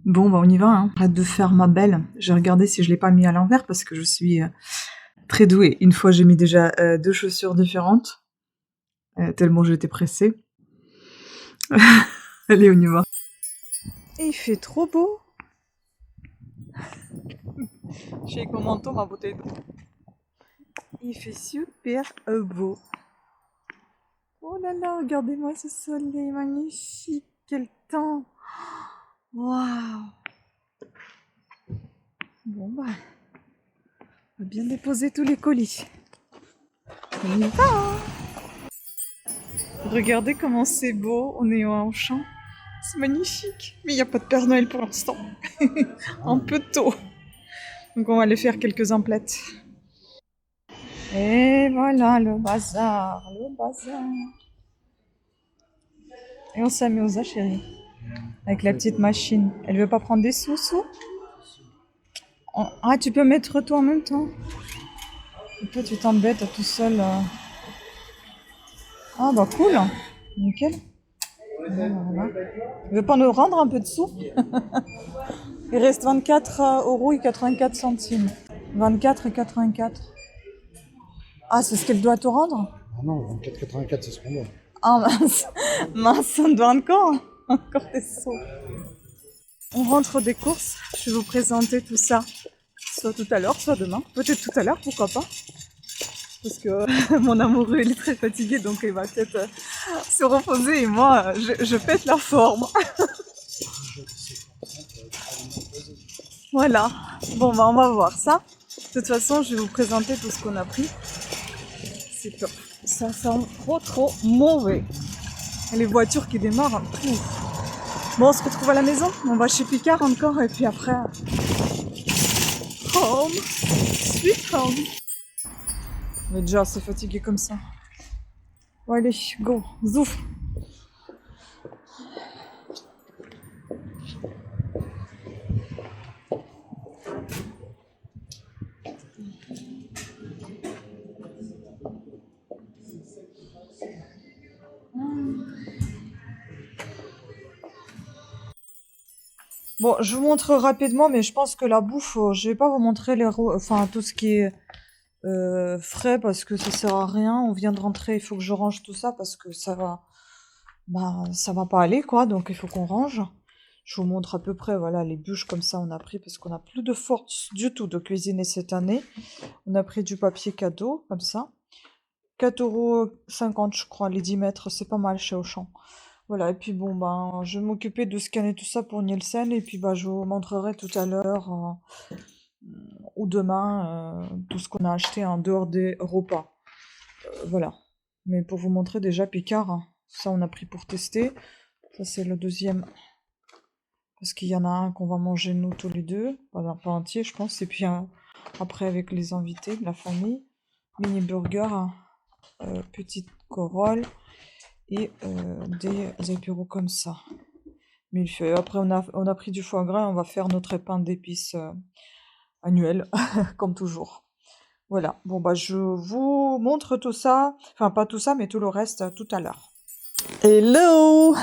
A: Bon, bah on y va, hein. Arrête de faire ma belle. J'ai regardé si je l'ai pas mis à l'envers parce que je suis très douée. Une fois, j'ai mis déjà 2 chaussures différentes. Tellement j'étais pressée. Allez, on y va. Et il fait trop beau. J'ai avec mon manteau, ma bouteille d'eau. Il fait super beau. Oh là là, regardez-moi ce soleil magnifique. Quel temps. Waouh. Bon bah, on va bien déposer tous les colis. On y va. Regardez comment c'est beau, on est en champ. C'est magnifique. Mais il n'y a pas de Père Noël pour l'instant. Un peu tôt. Donc on va aller faire quelques emplettes. Et voilà le bazar, le bazar. Et on s'amuse, hein, chérie, avec la petite machine. Elle veut pas prendre des sous-sous? Ah, tu peux mettre toi en même temps. Et toi, tu t'embêtes tout seul. Ah, bah cool. Nickel. Voilà. Tu veux pas nous rendre un peu de sous? Il reste 24 € et 84 centimes. 24 et 84. Ah, c'est ce qu'elle doit te rendre?
C: Ah non, 24,84 c'est ce qu'on doit.
A: Ah mince, mince, on doit encore des sous. On rentre des courses, je vais vous présenter tout ça, soit tout à l'heure, soit demain. Peut-être tout à l'heure, pourquoi pas. Parce que mon amoureux, il est très fatigué, donc il va peut-être se reposer et moi, je pète la forme. Voilà. Bon, bah on va voir ça. De toute façon, je vais vous présenter tout ce qu'on a pris. C'est top. Ça sent trop mauvais. Et les voitures qui démarrent. Pouf. Bon, on se retrouve à la maison. On va chez Picard encore et puis après... Home. Sweet home. On est déjà assez fatigué comme ça. Bon, allez, go. Zouf. Bon, je vous montre rapidement, mais je pense que la bouffe, je vais pas vous montrer tout ce qui est frais parce que ça sert à rien. On vient de rentrer, il faut que je range tout ça parce que ça va pas aller quoi. Donc il faut qu'on range. Je vous montre à peu près, voilà, les bûches comme ça on a pris parce qu'on a plus de force du tout de cuisiner cette année. On a pris du papier cadeau comme ça. 4,50 € je crois, les 10 mètres, c'est pas mal chez Auchan. Voilà, et puis bon, ben, je vais m'occuper de scanner tout ça pour Nielsen, et puis bah, je vous montrerai tout à l'heure ou demain tout ce qu'on a acheté en dehors des repas. Voilà. Mais pour vous montrer déjà Picard, hein, ça on a pris pour tester. Ça c'est le deuxième. Parce qu'il y en a un qu'on va manger nous tous les deux, voilà, pas entier je pense, et puis après avec les invités, la famille. Mini burger, petite corolle. Et des apéros comme ça. Millefeuille. Après, on a pris du foie gras, on va faire notre épin d'épices annuel, comme toujours. Voilà. Bon, bah, je vous montre tout ça. Enfin, pas tout ça, mais tout le reste tout à l'heure. Hello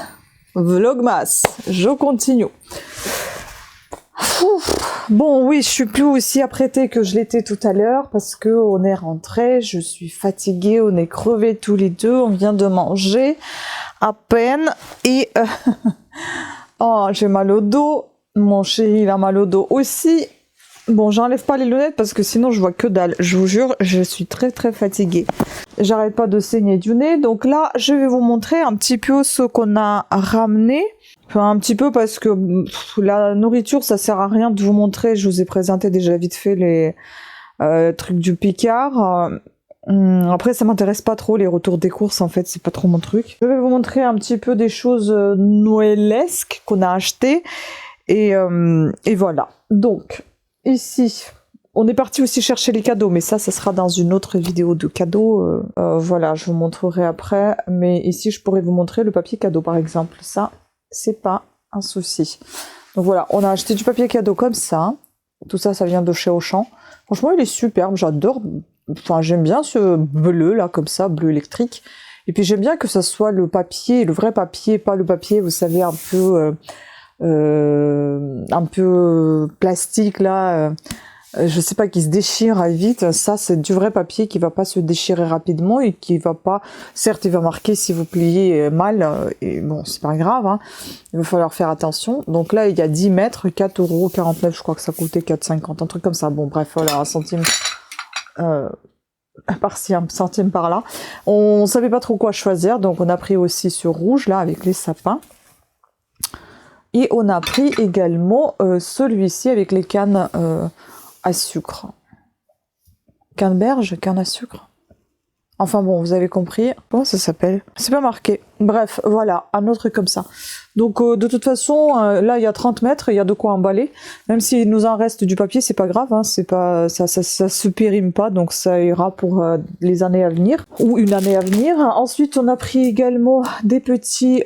A: Vlogmas, je continue. Bon, oui, je suis plus aussi apprêtée que je l'étais tout à l'heure parce que on est rentré, je suis fatiguée, on est crevés tous les deux, on vient de manger à peine et oh, j'ai mal au dos, mon chéri il a mal au dos aussi. Bon, j'enlève pas les lunettes parce que sinon je vois que dalle, je vous jure, je suis très fatiguée. J'arrête pas de saigner du nez, donc là, je vais vous montrer un petit peu ce qu'on a ramené. Enfin, un petit peu parce que la nourriture, ça sert à rien de vous montrer. Je vous ai présenté déjà vite fait les trucs du Picard. Après, ça m'intéresse pas trop les retours des courses. En fait, c'est pas trop mon truc. Je vais vous montrer un petit peu des choses noëlesques qu'on a achetées et voilà. Donc ici, on est parti aussi chercher les cadeaux, mais ça sera dans une autre vidéo de cadeaux. Voilà, je vous montrerai après. Mais ici, je pourrais vous montrer le papier cadeau, par exemple. Ça. C'est pas un souci. Donc voilà, on a acheté du papier cadeau comme ça. Tout ça, ça vient de chez Auchan. Franchement, il est superbe, j'adore. Enfin, j'aime bien ce bleu là, comme ça, bleu électrique. Et puis j'aime bien que ça soit le papier, le vrai papier, pas le papier, vous savez, un peu plastique là. Je sais pas, qui se déchire vite. Ça, c'est du vrai papier qui va pas se déchirer rapidement et qui va pas... Certes, il va marquer si vous pliez mal, et bon, c'est pas grave, hein. Il va falloir faire attention. Donc là, il y a 10 mètres, 4,49 €, je crois que ça coûtait 4,50 €, un truc comme ça. Bon, bref, voilà, un centime par-ci, un centime par-là. On savait pas trop quoi choisir, donc on a pris aussi ce rouge, là, avec les sapins. Et on a pris également celui-ci avec les cannes... à sucre. Canneberge, canne à sucre. Enfin bon, vous avez compris. Comment ça s'appelle? C'est pas marqué. Bref, voilà, un autre truc comme ça. Donc de toute façon, là il y a 30 mètres, il y a de quoi emballer. Même s'il nous en reste du papier, c'est pas grave, hein, c'est pas, ça se périme pas, donc ça ira pour les années à venir, ou une année à venir. Ensuite, on a pris également des petits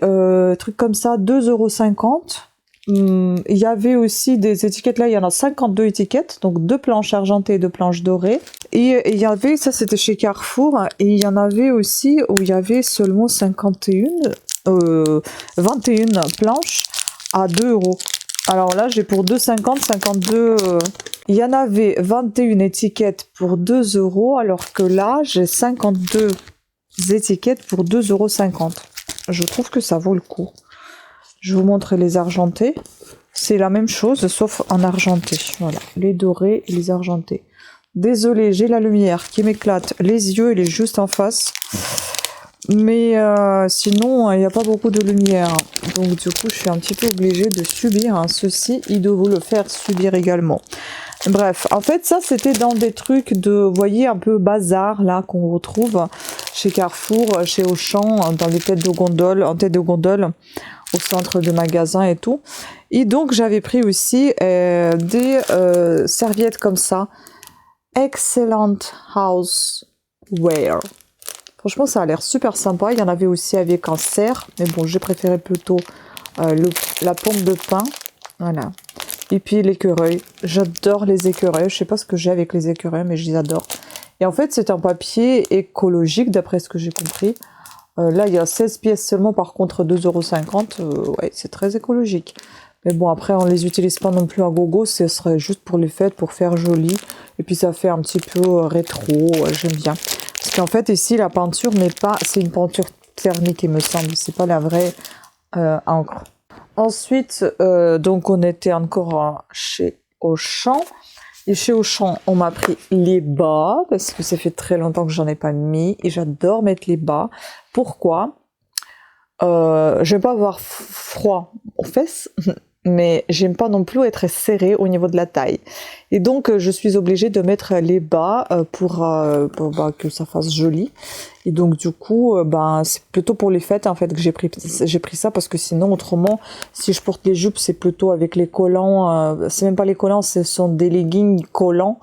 A: trucs comme ça, 2,50 €. Il y avait aussi des étiquettes, là il y en a 52 étiquettes, donc 2 planches argentées et 2 planches dorées. Et il y avait, ça c'était chez Carrefour, et il y en avait aussi où il y avait seulement 21 planches à 2 €. Alors là j'ai pour 2,50, 52, il y en avait 21 étiquettes pour 2 €, alors que là j'ai 52 étiquettes pour 2,50 €. Je trouve que ça vaut le coup. Je vous montre les argentés. C'est la même chose, sauf en argenté. Voilà, les dorés et les argentés. Désolée, j'ai la lumière qui m'éclate les yeux, elle est juste en face. Mais sinon, il n'y a pas beaucoup de lumière. Donc du coup, je suis un petit peu obligée de subir ceci. Il doit vous le faire subir également. Bref, en fait, ça, c'était dans des trucs de, vous voyez, un peu bazar, là, qu'on retrouve chez Carrefour, chez Auchan, dans les têtes de gondole, en tête de gondole, au centre de magasin et tout. Et donc, j'avais pris aussi des serviettes comme ça. Excellent Houseware. Franchement, ça a l'air super sympa. Il y en avait aussi avec un cerf. Mais bon, j'ai préféré plutôt la pomme de pin. Voilà. Et puis l'écureuil. J'adore les écureuils. Je sais pas ce que j'ai avec les écureuils, mais je les adore. Et en fait, c'est un papier écologique, d'après ce que j'ai compris. Là, il y a 16 pièces seulement, par contre 2,50 €. Ouais, c'est très écologique. Mais bon, après, on les utilise pas non plus à gogo. Ce serait juste pour les fêtes, pour faire joli. Et puis, ça fait un petit peu rétro. J'aime bien. Parce qu'en fait, ici, la peinture n'est pas... C'est une peinture thermique, il me semble. C'est pas la vraie encre. Ensuite, donc, on était encore chez Auchan. Et chez Auchan, on m'a pris les bas, parce que ça fait très longtemps que j'en ai pas mis, et j'adore mettre les bas. Pourquoi? J'aime pas avoir froid aux fesses, mais j'aime pas non plus être serrée au niveau de la taille. Et donc, je suis obligée de mettre les bas pour que ça fasse joli. Et donc, du coup, c'est plutôt pour les fêtes, en fait, que j'ai pris ça, parce que sinon, autrement, si je porte les jupes, c'est plutôt avec les collants. C'est même pas les collants, ce sont des leggings collants,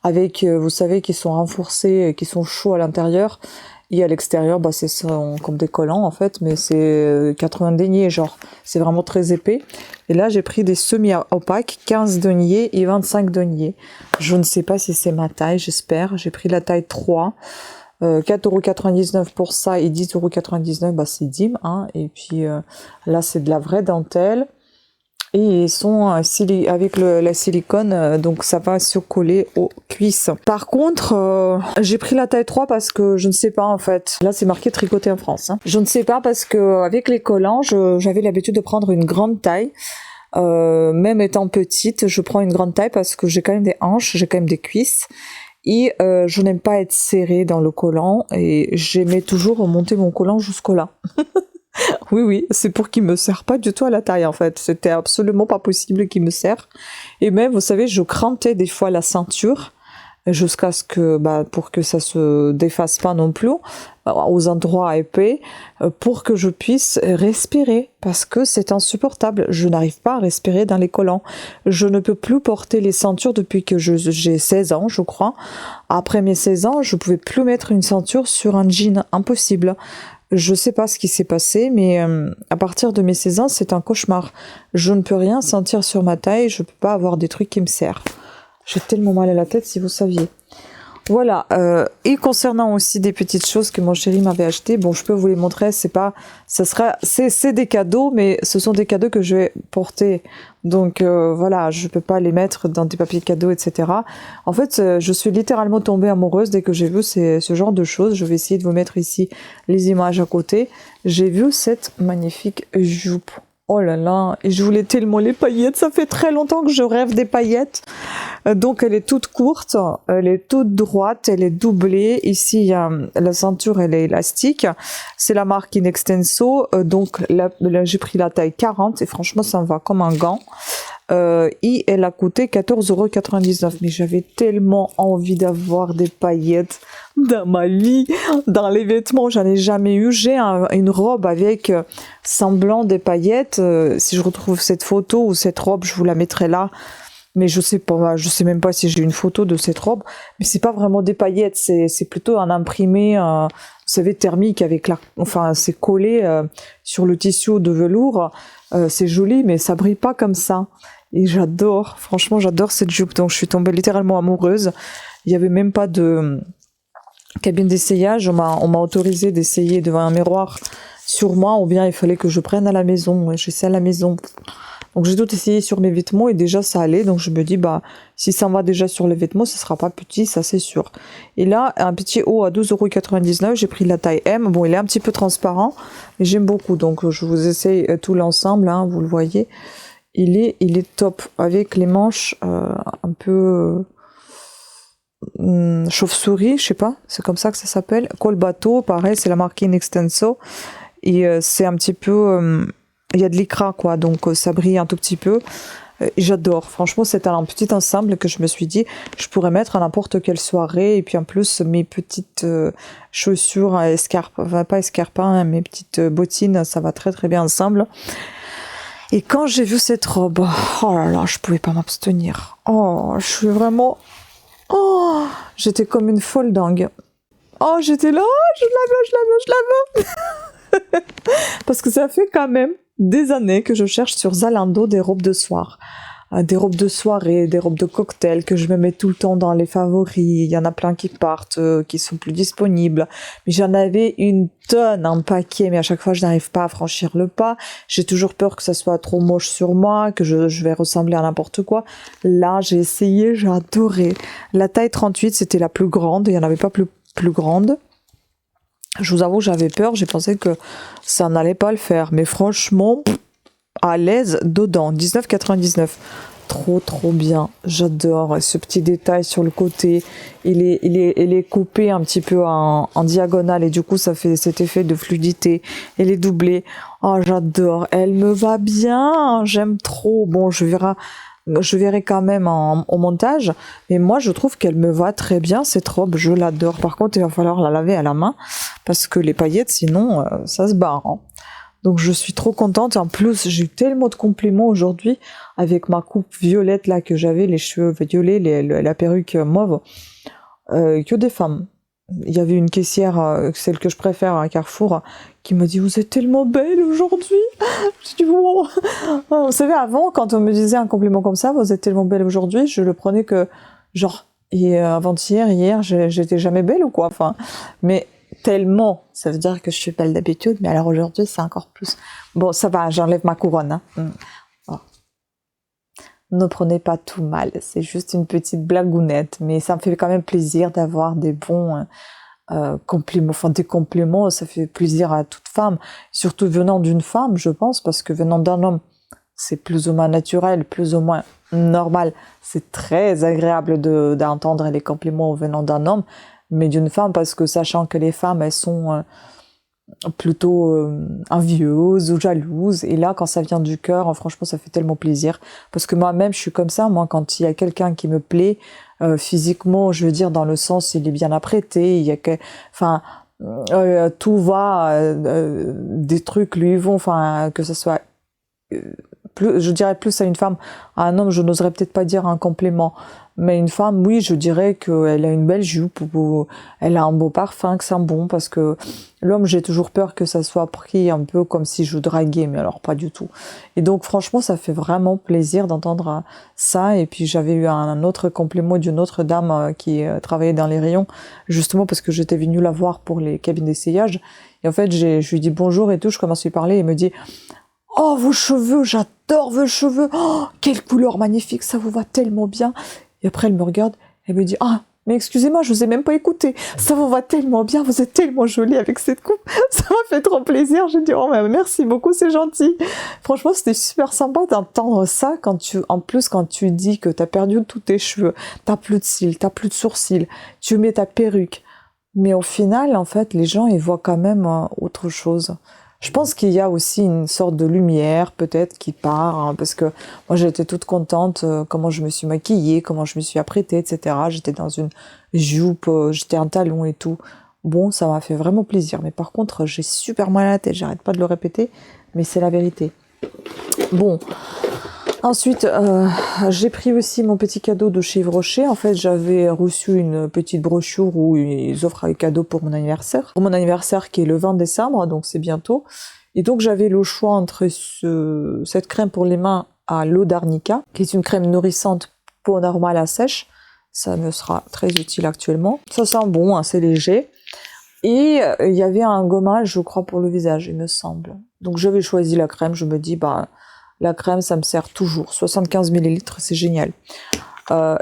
A: avec, vous savez, qui sont renforcés, qui sont chauds à l'intérieur. Et à l'extérieur, c'est comme des collants en fait, mais c'est 80 deniers, genre. C'est vraiment très épais. Et là, j'ai pris des semi-opaques, 15 deniers et 25 deniers. Je ne sais pas si c'est ma taille, j'espère. J'ai pris la taille 3. 4,99 € pour ça et 10,99 €, c'est Dim. Hein. Et puis là, c'est de la vraie dentelle. Et ils sont avec la silicone, donc ça va se coller aux cuisses. Par contre, j'ai pris la taille 3 parce que je ne sais pas en fait. Là, c'est marqué tricoté en France. Hein. Je ne sais pas parce que avec les collants, j'avais l'habitude de prendre une grande taille. Même étant petite, je prends une grande taille parce que j'ai quand même des hanches, j'ai quand même des cuisses. Et je n'aime pas être serrée dans le collant et j'aimais toujours monter mon collant jusqu'au là. Oui, c'est pour qu'il me serre pas du tout à la taille en fait. C'était absolument pas possible qu'il me serre. Et même, vous savez, je crantais des fois la ceinture jusqu'à ce que, pour que ça se défasse pas non plus, aux endroits épais, pour que je puisse respirer. Parce que c'est insupportable. Je n'arrive pas à respirer dans les collants. Je ne peux plus porter les ceintures depuis que j'ai 16 ans, je crois. Après mes 16 ans, je pouvais plus mettre une ceinture sur un jean. Impossible. Je sais pas ce qui s'est passé, mais à partir de mes 16 ans, c'est un cauchemar. Je ne peux rien sentir sur ma taille, je peux pas avoir des trucs qui me serrent. J'ai tellement mal à la tête, si vous saviez. Voilà. Et concernant aussi des petites choses que mon chéri m'avait achetées, bon, je peux vous les montrer. C'est des cadeaux, mais ce sont des cadeaux que je vais porter. Donc voilà, je peux pas les mettre dans des papiers cadeaux, etc. En fait, je suis littéralement tombée amoureuse dès que j'ai vu ce genre de choses. Je vais essayer de vous mettre ici les images à côté. J'ai vu cette magnifique jupe. Oh là là, et je voulais tellement les paillettes, ça fait très longtemps que je rêve des paillettes. Donc elle est toute courte, elle est toute droite, elle est doublée. Ici, il y a la ceinture, elle est élastique. C'est la marque Inextenso, donc là, j'ai pris la taille 40 et franchement, ça me va comme un gant. et elle a coûté 14,99 €. Mais j'avais tellement envie d'avoir des paillettes dans ma vie, dans les vêtements, j'en ai jamais eu. J'ai une robe avec semblant des paillettes. Si je retrouve cette photo ou cette robe, je vous la mettrai là. Mais je sais pas, je sais même pas si j'ai une photo de cette robe. Mais c'est pas vraiment des paillettes, c'est plutôt un imprimé, vous savez, thermique avec enfin, c'est collé sur le tissu de velours. C'est joli, mais ça brille pas comme ça. Et j'adore, franchement, j'adore cette jupe. Donc je suis tombée littéralement amoureuse. Il y avait même pas de cabine d'essayage. On m'a autorisé d'essayer devant un miroir sur moi, ou bien il fallait que je prenne à la maison. J'essaie à la maison. Donc j'ai tout essayé sur mes vêtements et déjà ça allait. Donc je me dis, bah, si ça va déjà sur les vêtements, ce sera pas petit, ça c'est sûr. Et là, un petit haut à 12,99 €, j'ai pris la taille M. Bon, il est un petit peu transparent, mais j'aime beaucoup. Donc je vous essaye tout l'ensemble, hein, vous le voyez. Il est top, avec les manches un peu chauve-souris, je sais pas, c'est comme ça que ça s'appelle. Col bateau, pareil, c'est la marque In Extenso. Et c'est un petit peu... il y a de l'écran, quoi, donc ça brille un tout petit peu. J'adore. Franchement, c'est un petit ensemble que je me suis dit, je pourrais mettre à n'importe quelle soirée. Et puis en plus, mes petites chaussures à escarpe, enfin pas escarpins, hein, mes petites bottines, ça va très très bien ensemble. Et quand j'ai vu cette robe, oh là là, je pouvais pas m'abstenir. Oh, je suis vraiment... Oh, j'étais comme une folle dingue. Oh, j'étais là, oh, je la veux. Parce que ça fait quand même des années que je cherche sur Zalando des robes de soir. Des robes de soirée, des robes de cocktail que je me mets tout le temps dans les favoris. Il y en a plein qui partent, qui sont plus disponibles. Mais j'en avais une tonne, un paquet, mais à chaque fois je n'arrive pas à franchir le pas. J'ai toujours peur que ça soit trop moche sur moi, que je vais ressembler à n'importe quoi. Là, j'ai essayé, j'ai adoré. La taille 38, c'était la plus grande, il n'y en avait pas plus grande. Je vous avoue, j'avais peur, j'ai pensé que ça n'allait pas le faire. Mais franchement, à l'aise dedans, 19,99 €. Trop bien, j'adore ce petit détail sur le côté. Il est coupé un petit peu en diagonale et du coup ça fait cet effet de fluidité. Elle est doublée. Oh, j'adore, elle me va bien, j'aime trop. Bon, je verrai quand même au montage, mais moi je trouve qu'elle me va très bien, cette robe, je l'adore. Par contre, il va falloir la laver à la main parce que les paillettes, sinon ça se barre, hein. Donc je suis trop contente. En plus, j'ai eu tellement de compliments aujourd'hui avec ma coupe violette là que j'avais, les cheveux violets, la perruque mauve, que des femmes. Il y avait une caissière, celle que je préfère à Carrefour, qui m'a dit « Vous êtes tellement belle aujourd'hui !» Je dis « Wow !» Vous savez, avant, quand on me disait un compliment comme ça, « Vous êtes tellement belle aujourd'hui », je le prenais que genre, et avant-hier, hier, j'étais jamais belle ou quoi, enfin, mais tellement, ça veut dire que je suis belle d'habitude, mais alors aujourd'hui, c'est encore plus. Bon, ça va, j'enlève ma couronne, hein. Oh. Ne prenez pas tout mal, c'est juste une petite blagounette, mais ça me fait quand même plaisir d'avoir des bons compliments, enfin des compliments, ça fait plaisir à toute femme, surtout venant d'une femme, je pense, parce que venant d'un homme, c'est plus ou moins naturel, plus ou moins normal, c'est très agréable d'entendre les compliments venant d'un homme, mais d'une femme, parce que sachant que les femmes, elles sont plutôt envieuses ou jalouses, et là, quand ça vient du cœur, franchement, ça fait tellement plaisir, parce que moi-même, je suis comme ça, moi, quand il y a quelqu'un qui me plaît, physiquement, je veux dire, dans le sens, il est bien apprêté, il y a que, enfin, tout va, des trucs lui vont, enfin, que ça soit, plus, je dirais plus à une femme, à un homme, je n'oserais peut-être pas dire un compliment, mais une femme, oui, je dirais qu'elle a une belle jupe, ou elle a un beau parfum, que c'est bon, parce que l'homme, j'ai toujours peur que ça soit pris un peu comme si je draguais, mais alors pas du tout. Et donc, franchement, ça fait vraiment plaisir d'entendre ça. Et puis, j'avais eu un autre compliment d'une autre dame qui travaillait dans les rayons, justement parce que j'étais venue la voir pour les cabines d'essayage. Et en fait, je lui dis bonjour et tout, je commence à lui parler, et il me dit « Oh, vos cheveux, j'adore vos cheveux, oh, quelle couleur magnifique, ça vous va tellement bien !» Et après, elle me regarde, elle me dit « Ah, mais excusez-moi, je vous ai même pas écouté. Ça vous va tellement bien, vous êtes tellement jolie avec cette coupe. » Ça m'a fait trop plaisir. J'ai dit « Oh, mais merci beaucoup, c'est gentil. » Franchement, c'était super sympa d'entendre ça en plus, quand tu dis que t'as perdu tous tes cheveux, t'as plus de cils, t'as plus de sourcils, tu mets ta perruque. Mais au final, en fait, les gens, ils voient quand même autre chose. Je pense qu'il y a aussi une sorte de lumière peut-être qui part, hein, parce que moi j'étais toute contente comment je me suis maquillée, comment je me suis apprêtée, etc. J'étais dans une jupe, j'étais en talon et tout. Bon, ça m'a fait vraiment plaisir. Mais par contre, j'ai super mal à la tête, j'arrête pas de le répéter, mais c'est la vérité. Bon, ensuite, j'ai pris aussi mon petit cadeau de chez Yves Rocher. En fait, j'avais reçu une petite brochure où ils offrent un cadeau pour mon anniversaire. Pour mon anniversaire qui est le 20 décembre, donc c'est bientôt. Et donc, j'avais le choix entre cette crème pour les mains à l'eau d'arnica, qui est une crème nourrissante peau normale à sèche. Ça me sera très utile actuellement. Ça sent bon, hein, c'est léger. Et il y avait un gommage, je crois, pour le visage, il me semble. Donc, j'avais choisi la crème. Je me dis, bah... la crème, ça me sert toujours. 75 ml, c'est génial.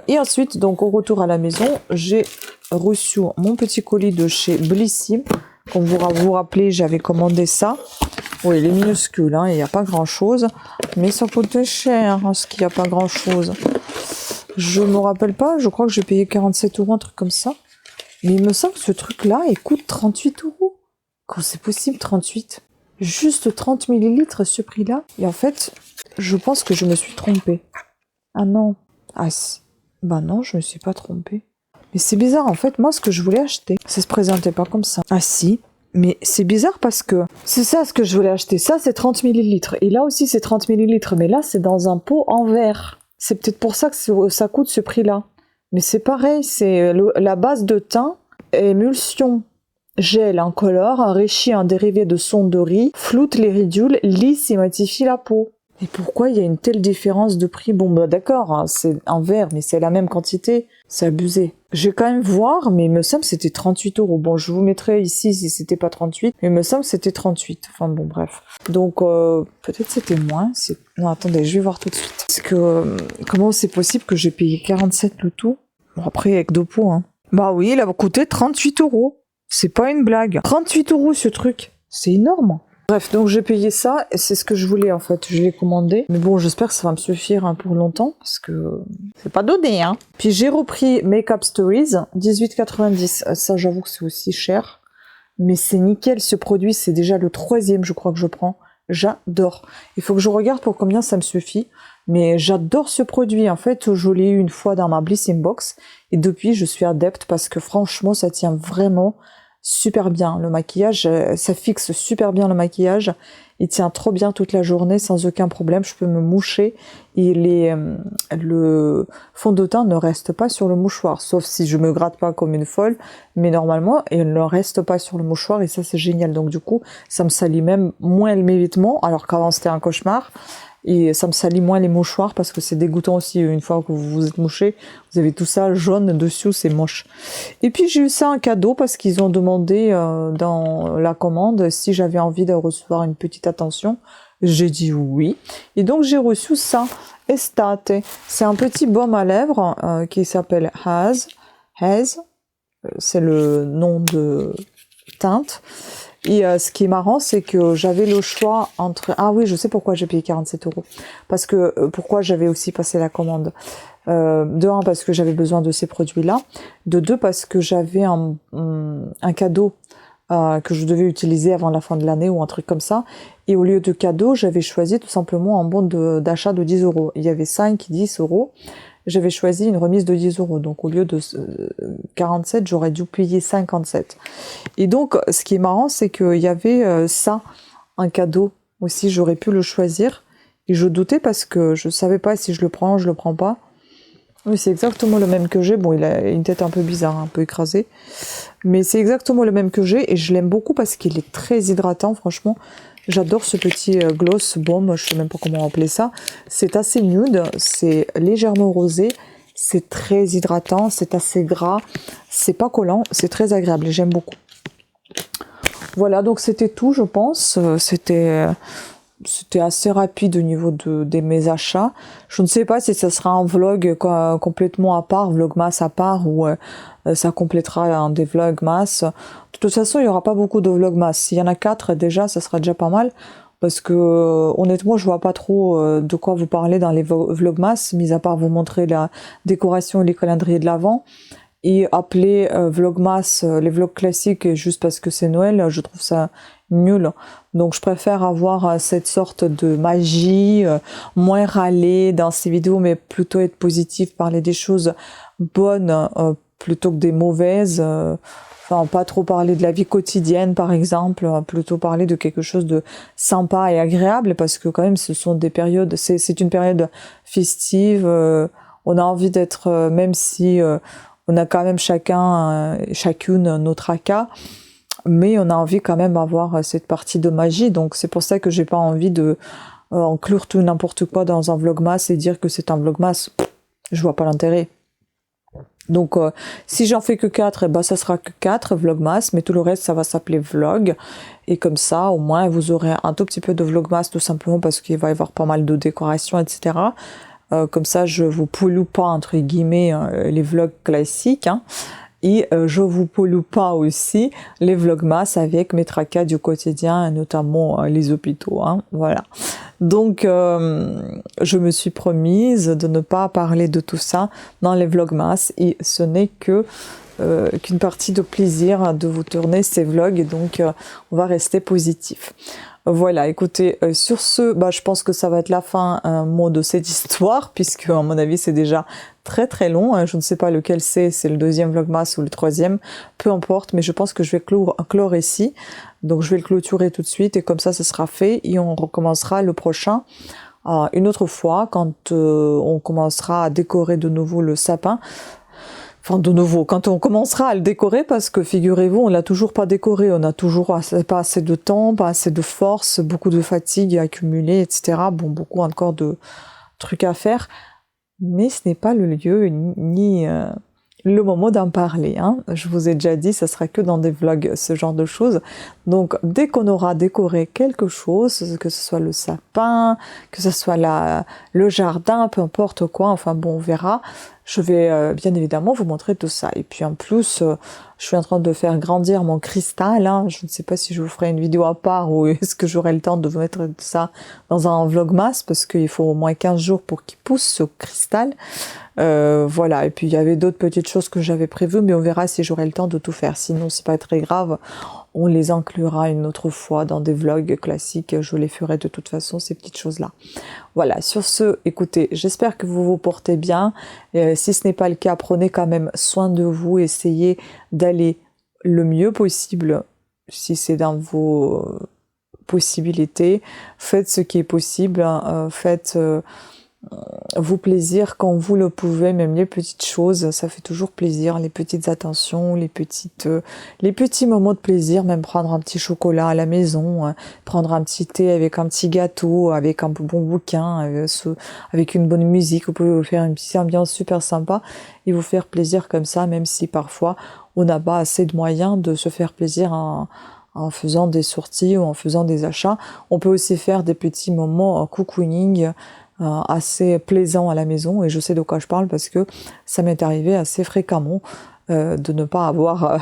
A: Et ensuite, donc au retour à la maison, j'ai reçu mon petit colis de chez Blissim. Comme vous vous rappelez, j'avais commandé ça. Oui, il est minuscule, hein, il n'y a pas grand-chose. Mais ça coûtait cher, hein, ce qu'il n'y a pas grand-chose. Je me rappelle pas, je crois que j'ai payé 47 €, un truc comme ça. Mais il me semble que ce truc-là, il coûte 38 €. Quand c'est possible, 38 ? Juste 30 ml ce prix-là. Et en fait, je pense que je me suis trompée. Ah non. Ah, bah non, je me suis pas trompée. Mais c'est bizarre, en fait, moi, ce que je voulais acheter, ça se présentait pas comme ça. Ah si, mais c'est bizarre parce que c'est ça ce que je voulais acheter. Ça, c'est 30 ml. Et là aussi, c'est 30 ml. Mais là, c'est dans un pot en verre. C'est peut-être pour ça que ça coûte ce prix-là. Mais c'est pareil, c'est la base de teint, émulsion, gel incolore, enrichi en dérivé de sonde de riz, floute les ridules, lisse et matifie la peau. Et pourquoi il y a une telle différence de prix? Bon, bah d'accord, hein, c'est un verre, mais c'est la même quantité. C'est abusé. Je vais quand même voir, mais il me semble que c'était 38 €. Bon, je vous mettrai ici si c'était pas 38, mais il me semble que c'était 38. Enfin bon, bref. Donc, peut-être c'était moins. Non, attendez, je vais voir tout de suite. Parce que, comment c'est possible que j'ai payé 47 le tout? Bon, après, avec 2 pots, hein. Bah oui, il a coûté 38 €. C'est pas une blague. 38 € ce truc. C'est énorme. Bref, donc j'ai payé ça, et c'est ce que je voulais en fait, je l'ai commandé. Mais bon, j'espère que ça va me suffire hein, pour longtemps, parce que c'est pas donné, hein. Puis j'ai repris Makeup Stories, 18,90. Ça, j'avoue que c'est aussi cher. Mais c'est nickel, ce produit, c'est déjà le 3e, je crois que je prends. J'adore. Il faut que je regarde pour combien ça me suffit. Mais j'adore ce produit. En fait, je l'ai eu une fois dans ma Blissim Box. Et depuis, je suis adepte parce que franchement, ça tient vraiment super bien. Le maquillage, ça fixe super bien le maquillage. Il tient trop bien toute la journée sans aucun problème. Je peux me moucher et le fond de teint ne reste pas sur le mouchoir. Sauf si je me gratte pas comme une folle. Mais normalement, il ne reste pas sur le mouchoir et ça, c'est génial. Donc du coup, ça me salit même moins mes vêtements alors qu'avant, c'était un cauchemar. Et ça me salit moins les mouchoirs parce que c'est dégoûtant aussi. Une fois que vous vous êtes mouché, vous avez tout ça jaune dessous, c'est moche. Et puis j'ai eu ça en cadeau parce qu'ils ont demandé dans la commande si j'avais envie de recevoir une petite attention. J'ai dit oui. Et donc j'ai reçu ça, Estate. C'est un petit baume à lèvres qui s'appelle Haze. C'est le nom de teinte. Et ce qui est marrant, c'est que j'avais le choix entre... Ah oui, je sais pourquoi j'ai payé 47 €. Parce que... pourquoi j'avais aussi passé la commande. De un, parce que j'avais besoin de ces produits-là. De deux, parce que j'avais un cadeau que je devais utiliser avant la fin de l'année ou un truc comme ça. Et au lieu de cadeau, j'avais choisi tout simplement un bon d'achat de 10 €. Il y avait 5, 10 €. J'avais choisi une remise de 10 €. Donc, au lieu de 47, j'aurais dû payer 57. Et donc, ce qui est marrant, c'est qu'il y avait ça, un cadeau aussi. J'aurais pu le choisir. Et je doutais parce que je savais pas si je le prends, je le prends pas. Oui, c'est exactement le même que j'ai. Bon, il a une tête un peu bizarre, un peu écrasée. Mais c'est exactement le même que j'ai. Et je l'aime beaucoup parce qu'il est très hydratant, franchement. J'adore ce petit gloss baume, je sais même pas comment appeler ça. C'est assez nude, c'est légèrement rosé, c'est très hydratant, c'est assez gras, c'est pas collant, c'est très agréable et j'aime beaucoup. Voilà, donc c'était tout, je pense. C'était assez rapide au niveau de mes achats. Je ne sais pas si ça sera un vlog complètement à part, vlogmas à part, ou ça complétera un des vlogmas. De toute façon, il n'y aura pas beaucoup de vlogmas. S'il y en a 4, déjà, ça sera déjà pas mal. Parce que, honnêtement, je vois pas trop de quoi vous parler dans les vlogmas, mis à part vous montrer la décoration et les calendriers de l'Avent. Et appeler vlogmas les vlogs classiques juste parce que c'est Noël, je trouve ça nul. Donc je préfère avoir cette sorte de magie, moins râler dans ces vidéos, mais plutôt être positive, parler des choses bonnes plutôt que des mauvaises. Enfin, pas trop parler de la vie quotidienne, par exemple, plutôt parler de quelque chose de sympa et agréable, parce que quand même, ce sont des périodes, c'est une période festive, on a envie d'être, même si on a quand même chacune notre tracas, mais on a envie quand même d'avoir cette partie de magie, donc c'est pour ça que j'ai pas envie de inclure tout n'importe quoi dans un vlogmas et dire que c'est un vlogmas, je vois pas l'intérêt. Donc si j'en fais que 4, eh ben, ça sera que 4 vlogmas, mais tout le reste ça va s'appeler vlog, et comme ça au moins vous aurez un tout petit peu de vlogmas, tout simplement parce qu'il va y avoir pas mal de décorations, etc. Comme ça je vous pollue pas entre guillemets les vlogs classiques, hein. Et je vous pollue pas aussi les vlogmas avec mes tracas du quotidien, notamment les hôpitaux, hein, voilà. Donc je me suis promise de ne pas parler de tout ça dans les vlogmas, et ce n'est que qu'une partie de plaisir de vous tourner ces vlogs, et donc on va rester positif. Voilà, écoutez, sur ce, je pense que ça va être la fin mot de cette histoire, puisque à mon avis c'est déjà très très long, hein. Je ne sais pas lequel c'est le deuxième vlogmas ou le troisième, peu importe, mais je pense que je vais clore ici, donc je vais le clôturer tout de suite, et comme ça ce sera fait, et on recommencera le prochain une autre fois, quand on commencera à décorer de nouveau le sapin. Enfin, de nouveau, quand on commencera à le décorer, parce que figurez-vous, on l'a toujours pas décoré, on a toujours pas assez de temps, pas assez de force, beaucoup de fatigue accumulée, etc. Bon, beaucoup encore de trucs à faire, mais ce n'est pas le lieu ni le moment d'en parler, hein. Je vous ai déjà dit, ça sera que dans des vlogs, ce genre de choses. Donc, dès qu'on aura décoré quelque chose, que ce soit le sapin, que ce soit le jardin, peu importe quoi, enfin bon, on verra. Je vais bien évidemment vous montrer tout ça. Et puis en plus, je suis en train de faire grandir mon cristal, hein. Je ne sais pas si je vous ferai une vidéo à part, ou est-ce que j'aurai le temps de vous mettre ça dans un vlogmas, parce qu'il faut au moins 15 jours pour qu'il pousse ce cristal. Voilà, et puis il y avait d'autres petites choses que j'avais prévues, mais on verra si j'aurai le temps de tout faire. Sinon, c'est pas très grave. On les inclura une autre fois dans des vlogs classiques. Je les ferai de toute façon, ces petites choses-là. Voilà, sur ce, écoutez, j'espère que vous vous portez bien. Si ce n'est pas le cas, prenez quand même soin de vous. Essayez d'aller le mieux possible, si c'est dans vos possibilités. Faites ce qui est possible, hein. Faites vous plaisir quand vous le pouvez, même les petites choses, ça fait toujours plaisir, les petites attentions, les petits moments de plaisir, même prendre un petit chocolat à la maison, prendre un petit thé avec un petit gâteau, avec un bon bouquin, avec une bonne musique. Vous pouvez vous faire une petite ambiance super sympa et vous faire plaisir comme ça, même si parfois on n'a pas assez de moyens de se faire plaisir en faisant des sorties ou en faisant des achats. On peut aussi faire des petits moments cocooning assez plaisant à la maison, et je sais de quoi je parle parce que ça m'est arrivé assez fréquemment de ne pas avoir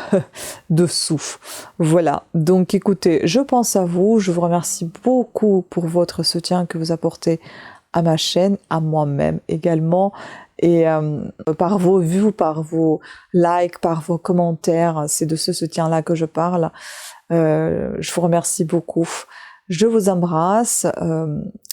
A: de sous. Voilà, donc écoutez, je pense à vous, je vous remercie beaucoup pour votre soutien que vous apportez à ma chaîne, à moi-même également, et par vos vues, par vos likes, par vos commentaires, c'est de ce soutien-là que je parle. Je vous remercie beaucoup. Je vous embrasse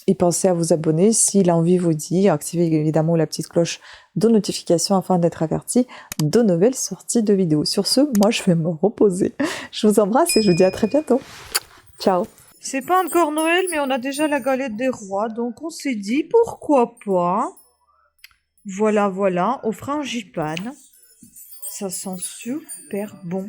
A: et pensez à vous abonner si l'envie vous dit. Activez évidemment la petite cloche de notification afin d'être averti de nouvelles sorties de vidéos. Sur ce, moi je vais me reposer. Je vous embrasse et je vous dis à très bientôt. Ciao.
B: C'est pas encore Noël, mais on a déjà la galette des rois, donc on s'est dit pourquoi pas. Voilà, au frangipane. Ça sent super bon.